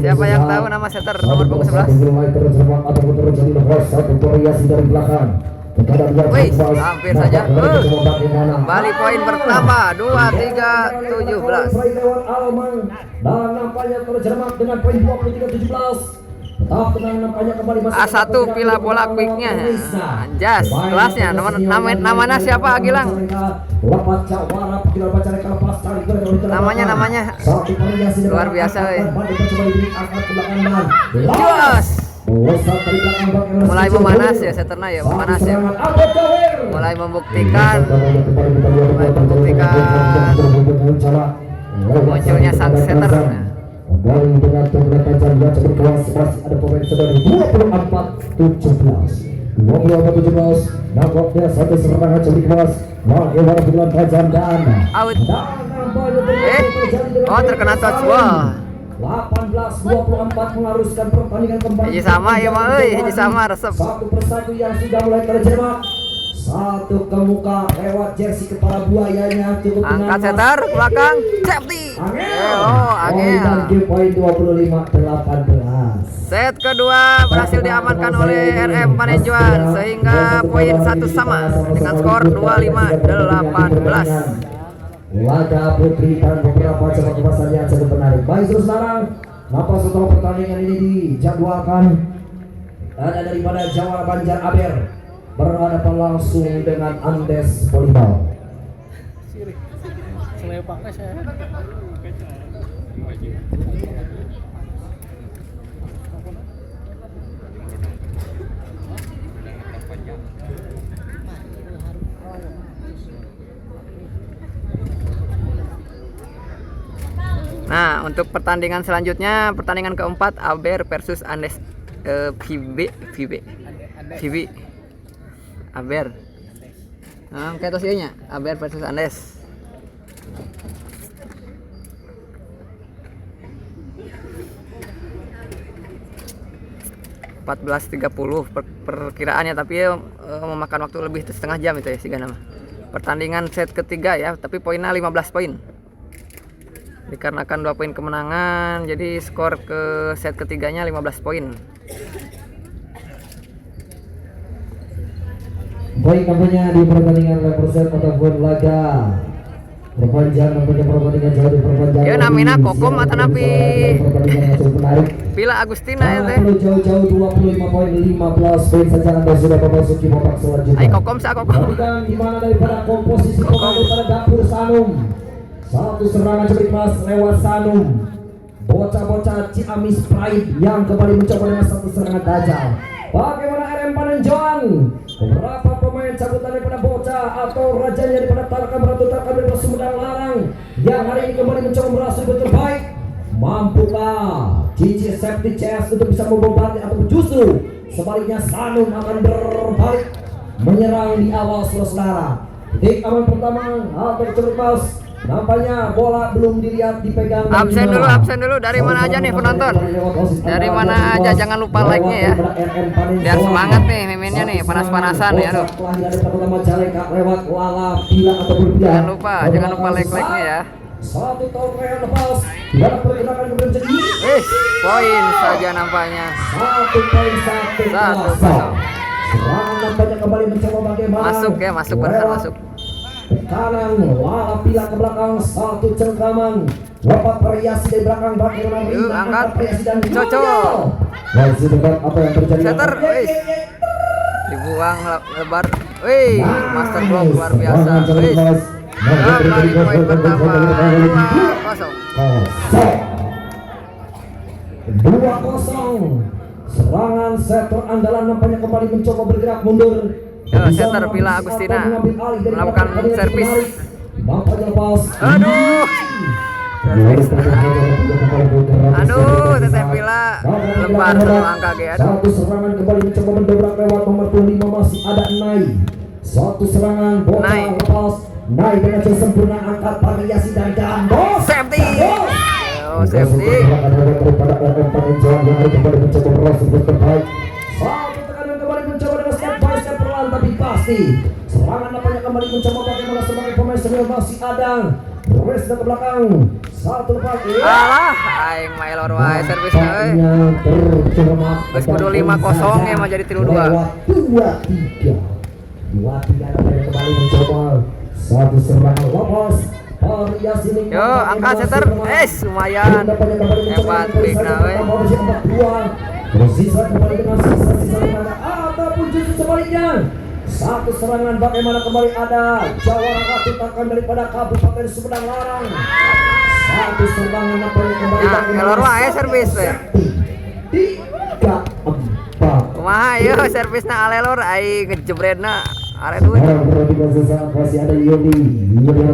siapa yang tahu nama setter nomor punggung 11 wih hampir saja kembali poin bertambah 23-17 dan nampaknya terjerat dengan poin 23-17 Tetap tenang nampaknya kembali masuk A1 pila bola quicknya. Jas kelasnya namanya siapa Agilang? Namanya luar biasa Jos. Mulai memanas ya seterna ya, memanas ya. Mulai membuktikan munculnya sang setter. Kembali dengan pemberangkatan baca berkelas masih ada pemain saudari 24-17 nampaknya satu serangan celik kelas bagaimana bulan tajam dan Out. Oh terkena touch ball. 18-24 mengharuskan pertandingan kembali. Hiji sama ya mah euy, hiji sama resep. Satu persatu yang sudah mulai terjebak. Satu ke muka lewat jersey kepala buayanya cukup Angkat setter ke belakang, safety. Angel. Game point 25-18. Set kedua berhasil diamankan oleh RM Panenjuan sehingga poin satu sama dengan skor 25-18. Laga putri dan beberapa cabang kebasan yang cukup menarik. Baik sekarang, napa setelah pertandingan ini dijadwalkan ada daripada Jawa Banjar Aber berhadapan langsung dengan Andes Volleyball. Nah, untuk pertandingan selanjutnya, pertandingan keempat Aber versus Andes VB Aber. Nah, kayak tosinya Aber versus Andes. Perkiraannya, tapi memakan waktu lebih setengah jam itu ya sih nama. Pertandingan set ketiga ya, tapi poinnya 15 poin. Dikarenakan 2 poin kemenangan, jadi skor ke set ketiganya 15 poin. Baik, kampanye di pertandingan level set ataupun laga perpanjang nampaknya pertandingan jauh diperpanjang. Ya namina kokom atau napi Pila Agustina ya teh. Jauh-jauh 25 poin 15 poin saja Anda sudah memasuki babak selanjutnya. Ai kokom sa kokom. Perhatikan di mana daripada komposisi pemain daripada dapur Sanum. Satu serangan cepat mas lewat Sanum. Bocah-bocah Ciamis Pride yang kembali mencoba dengan satu serangan dajal. Bagaimana RM Panenjuan? Beberapa pemain cabutan daripada bocah atau rajanya daripada Tarkam Ratu Tarkam daripada Sumedang Larang yang hari ini kembali mencoba merasa betul baik. Mampukah Cici Safety Chess untuk bisa membombardir atau justru sebaliknya Sanum akan berbalik menyerang di awal saudara. Detik aman pertama atau cepat nampaknya bola belum dilihat dipegang. Absen dulu dari mana aja nih penonton? Dari mana aja, jangan lupa like-nya ya. Biar semangat nih miminnya nih, panas-panasan ya loh. Jangan lupa like-nya ya. Satu tahun lepas dalam pergerakan kemudian jadi poin saja nampaknya. Satu poin satu. Serangan nampaknya kembali mencoba bagaimana. Masuk berhasil masuk. Kanan wala pila ke belakang satu cengkraman lepas variasi dari belakang bagaimana angkat variasi dan cocok. Masih dekat apa yang terjadi. Setter, dibuang lebar. Master block luar biasa. Kembali poin pertama 2-0. Serangan setter andalan nampaknya kembali mencoba bergerak mundur. Setter Pila Agustina melakukan servis. Aduh, Teteh Pila lebar angka ge. Satu serangan kembali mencoba mendobrak lewat nomor 25 masih ada Nai. Satu serangan bola lepas. Nai dengan sempurna angkat variasi dan gambos. Safety. Safety. Daripada RM Panenjuan yang hari kembali mencoba merosot terbaik. Satu tekanan kembali mencoba dengan step by step perlahan tapi pasti. Serangan nampaknya kembali mencoba bagaimana sebagai pemain senior masih ada. Proses ke belakang. Satu lepas. Alah, aing mah elor wae servis euy. Geus kudu 5-0 ya mah jadi 3-2. 2-3 nampaknya kembali mencoba. Satu serangan lepas. Yo, angkat setter. Lumayan. Hebat big na we. Tersisa kembali dengan sisa-sisa mana ataupun justru sebaliknya. Satu serangan bagaimana kembali ada jawara ratukan daripada Kabupaten Sumedang Larang. Satu serangan nampaknya kembali Nah, kelor wae servis we. 3-4. Kumaha ieu servisna alelor ai ngejebretna are duit. Berarti sesaat masih ada Yodi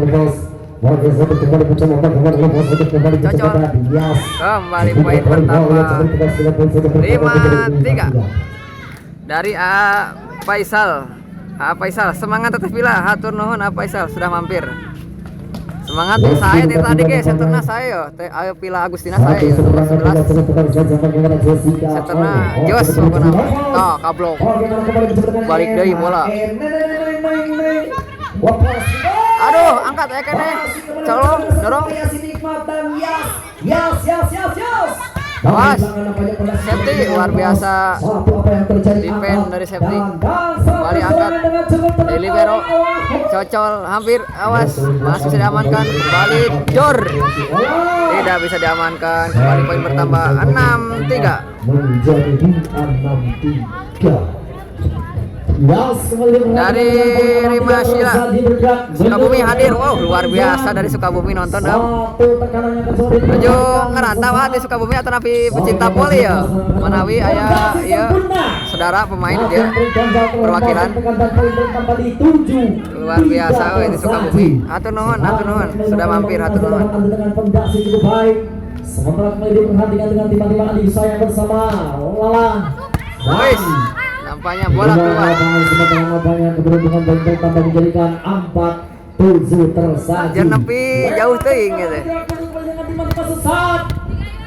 Bos. Warga satu kembali mencoba kembali Cocok. Yes. Kembali poin bertambah 5-3 dari A Faisal. A Faisal semangat teteh pila hatur nuhun A Faisal sudah mampir. Semangat tuh saya tadi guys, seterna saya yo. Teh ayo pila Agustina saya yo. 11. Seterna Jos pokona. Tah kablok. Balik deui bola. Aduh, angkat ya kene. Colong, dorong. Awas. Safety luar biasa. Defend dari safety. Kembali angkat. Libero. Cocol hampir. Awas. Masih bisa diamankan. Kembali jor. Tidak bisa diamankan. Kembali poin bertambah 6-3. Menjadi 6-3. Dari Rima Syila Sukabumi hadir. Wow, luar biasa dari Sukabumi nonton dong. Menuju ngerantau hati Sukabumi atau napi pecinta voli ya. Manawi aya ya saudara pemain dia perwakilan. Luar biasa we di Sukabumi. Hatur nuhun sudah mampir hatur nuhun. Sementara kembali diperhatikan dengan tim-tim Adi Sayang bersama Lalang. Wis, nampaknya bola keluar. Banyak keberuntungan dan tambah menjadikan 4-7 tersaji. Jan nepi jauh teuing gitu.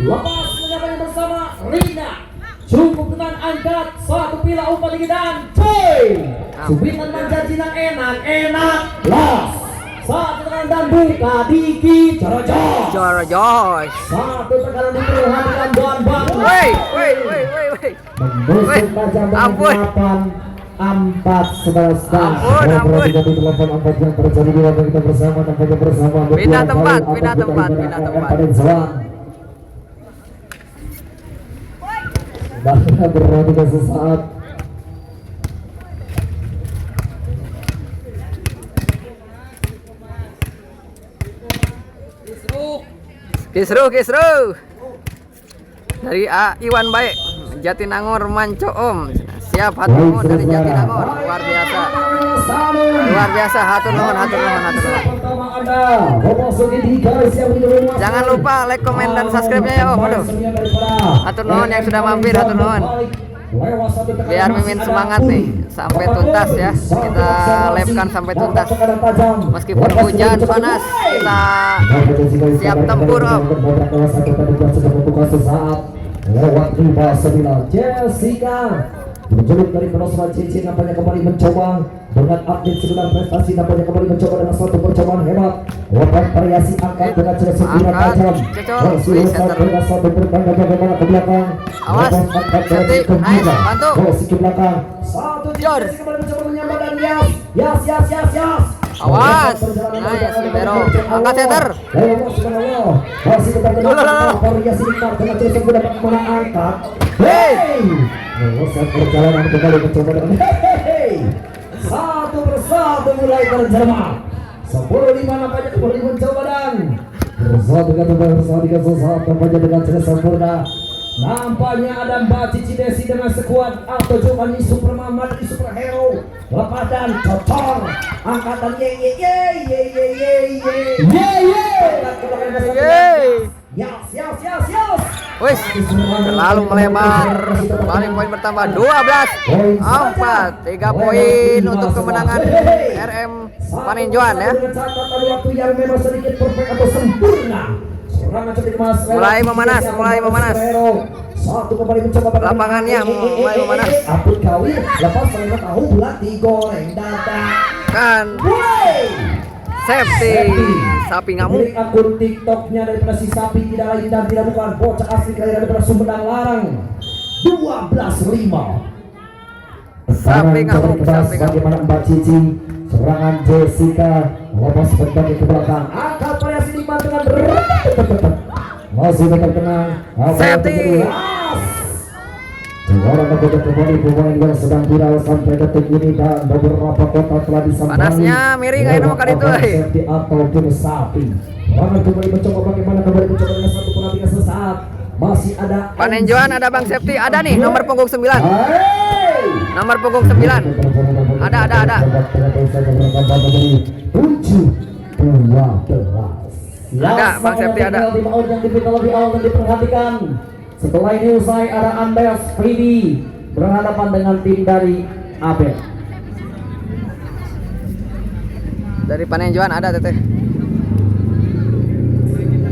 Lepas menyabanya bersama Rina. Cukup dengan angkat satu pila umpan tinggi dan cuy. Subitan manjajina enak. Los. Satu tekanan dan buka Diki Jorojos. Satu tekanan diperhatikan Don Bang. Woi. Membusuk tajam dengan Ampun. 8-4 11. Ampun. Tidak ditelepon 4 yang terjadi di waktu kita bersama nampaknya bersama. Pindah tempat. Bahkan berarti sesaat. Kisru dari A Iwan Baik Jatinangor Manco Om. Siap hatur nuhun dari Jatinangor. Luar biasa hatur nuhun. Jangan lupa like, komen dan subscribe-nya ya Om. Aduh. Hatur nuhun yang sudah mampir, hatur nuhun. Biar Mimin semangat nih sampai tuntas ya. Kita live-kan sampai tuntas. Meskipun hujan panas, kita siap tempur Om. Lewat 5-9 Jessica menjeluk dari penosra cincin nampaknya kembali mencoba dengan update segudang prestasi nampaknya kembali mencoba dengan suatu percobaan hebat. Lepas variasi angkat dengan cara sekira tajam. Dengan satu bertanda bagaimana ke belakang. Awas, Seti, nice, bantu. Ke belakang. Satu Jor. kembali mencoba menyambar dan Yas. Awas, nice, libero. Angkat center. Masih tetap variasi nikmat dengan cara segera bagaimana angkat. Melesat perjalanan kembali mencoba dengan satu persatu mulai berjamaah. 10-5 nampaknya kembali mencoba dan bersatu nampaknya dengan cara sempurna. Nampaknya ada Mbak Cici Desi dengan sekuat atau Jokani Super Mama dari Super Hero. Lepas dan cocor angkatan ye. Yes. Wis, terlalu melebar. Kembali poin bertambah 12-4. 3 poin untuk kemenangan RM Paninjauan ya. Waktu yang memang sedikit perfect atau sempurna. Mulai memanas. Satu kembali mencoba Lapangannya mulai memanas. Apun kawin lepas terima tahu bulat digoreng dadak. Kan safety sapi ngamuk. Milik akun TikToknya daripada si sapi tidak lain dan tidak bukan bocah asli kali daripada Sumedang Larang. 12-5. Sapi ngamuk. Bagaimana Mbak Cici, serangan Jessica lepas berbagai ke belakang. Angkat variasi nikmat dengan masih tetap tenang. Safety. Suara berbeda kembali pemain yang sedang viral sampai detik ini dan beberapa kota telah disambangi. Panasnya miring aja nama kali itu. Safety ataupun sapi. Orang kembali mencoba bagaimana kembali mencoba dengan satu penampilan sesaat. Masih ada Panenjoan, ada Bang Septi, ada nih nomor punggung 9. Nomor punggung 9. Ada. Ada. 7-12. Ada, Bang Septi ada. Yang lebih awal dan diperhatikan. Setelah ini usai ada Andes Fridi berhadapan dengan tim dari Abel. Dari Panenjoan ada teteh.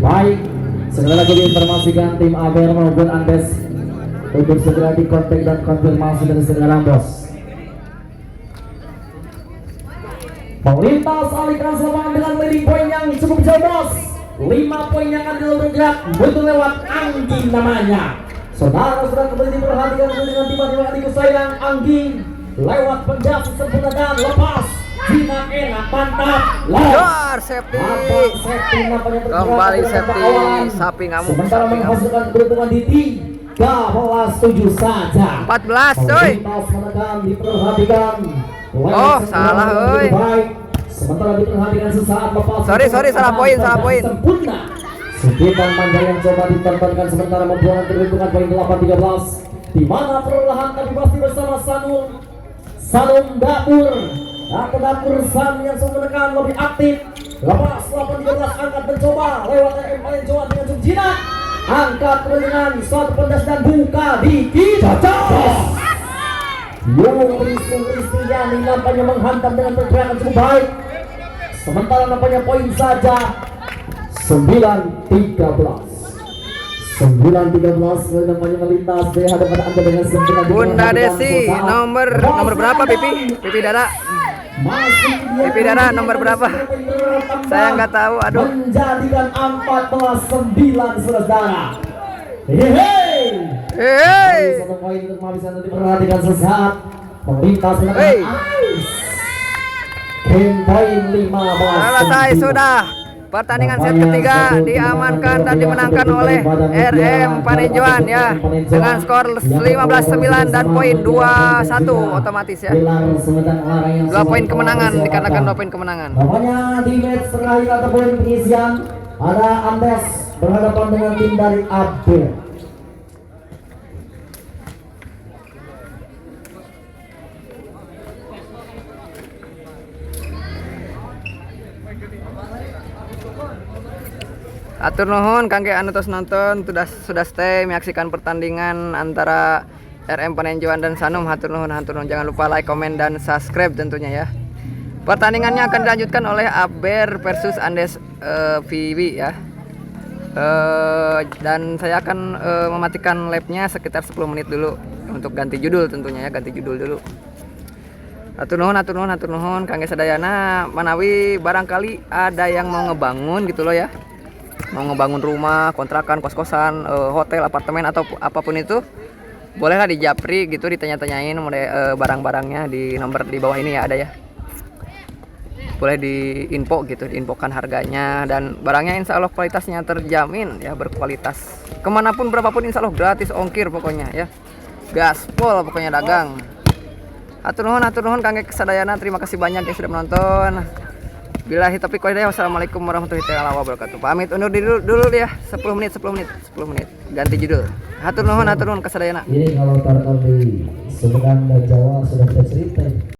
Baik, sekali lagi diinformasikan tim Abel maupun Andes untuk segera dikontak dan konfirmasi dari segala bos. Pemerintah alihkan lapangan dengan leading point yang cukup jauh bos. 5 poin yang akan bergerak betul lewat Anggi namanya. Saudara sudah kembali diperhatikan dengan tiba-tiba adikku sayang Anggi lewat penjas sempurna dan lepas. Cina enak mantap. Luar Septi. Kembali Septi. Sapi ngamuk. Sementara menghasilkan keberuntungan di 13-7 saja. 14 coy. Diperhatikan. Oh, salah euy. Sementara diperhatikan sesaat lepas. Sorry, salah poin. Sempurna. Sekitar panjang yang coba ditontonkan sementara membuang keberuntungan poin 8-13. Di mana perlahan tapi pasti bersama Sanum Dapur. Atau Dapur San yang selalu menekan lebih aktif. Lepas 8-13 angkat mencoba lewat RM Panenjoan dengan Jumjina. Angkat dengan suatu pendas dan buka dikit. Cocok. Yung Risti Yani nampaknya menghantam dengan pergerakan cukup baik. Sementara nampaknya poin saja 9-13. 9-13 nampaknya melintas dari hadapan Anda dengan sempurna. Bunda Desi nomor berapa Pipi Dara? Pipi Dara nomor berapa? Saya nggak tahu, aduh. Menjadikan 14-9 saudara. Hei. Satu poin untuk bisa nanti perhatikan sesaat. Melintas Hey. Game poin 15. Selesai sudah. Pertandingan set ketiga diamankan dan dimenangkan oleh RM Panenjoan ya dengan skor 15-9 dan poin 21 otomatis ya. 2 poin kemenangan dikarenakan 2 poin kemenangan. Namanya di match terakhir atau poin pengisian ada Andes berhadapan dengan tim dari Abel. Atur nuhun kangge anu tos nonton sudah stay menyaksikan pertandingan antara RM Panenjoan dan Sanum. Hatur nuhun. Jangan lupa like, komen dan subscribe tentunya ya. Pertandingannya akan dilanjutkan oleh Aber versus Andes VW ya. Dan saya akan mematikan live-nya sekitar 10 menit dulu untuk ganti judul tentunya ya, ganti judul dulu. Hatur nuhun kangge sadayana manawi barangkali ada yang mau ngebangun gitu loh ya. Mau ngebangun rumah, kontrakan, kos-kosan, hotel, apartemen atau apapun itu, bolehlah di Japri gitu, ditanya-tanyain barang-barangnya di nomor di bawah ini ya ada ya. Boleh diinfo gitu, diinfokan harganya dan barangnya insya Allah kualitasnya terjamin ya, berkualitas. Kemanapun berapapun insya Allah gratis ongkir pokoknya ya. Gaspol pokoknya dagang. Hatur nuhun kangge sadayana, terima kasih banyak yang sudah menonton. Billahi taufiq wal hidayah. Wassalamualaikum warahmatullahi wabarakatuh. Pamit undur dulu ya. 10 menit. Ganti judul. Hatur nuhun kasadayana. Ini kalau tarkam di Sumedang dan Jawa sudah kita cerita.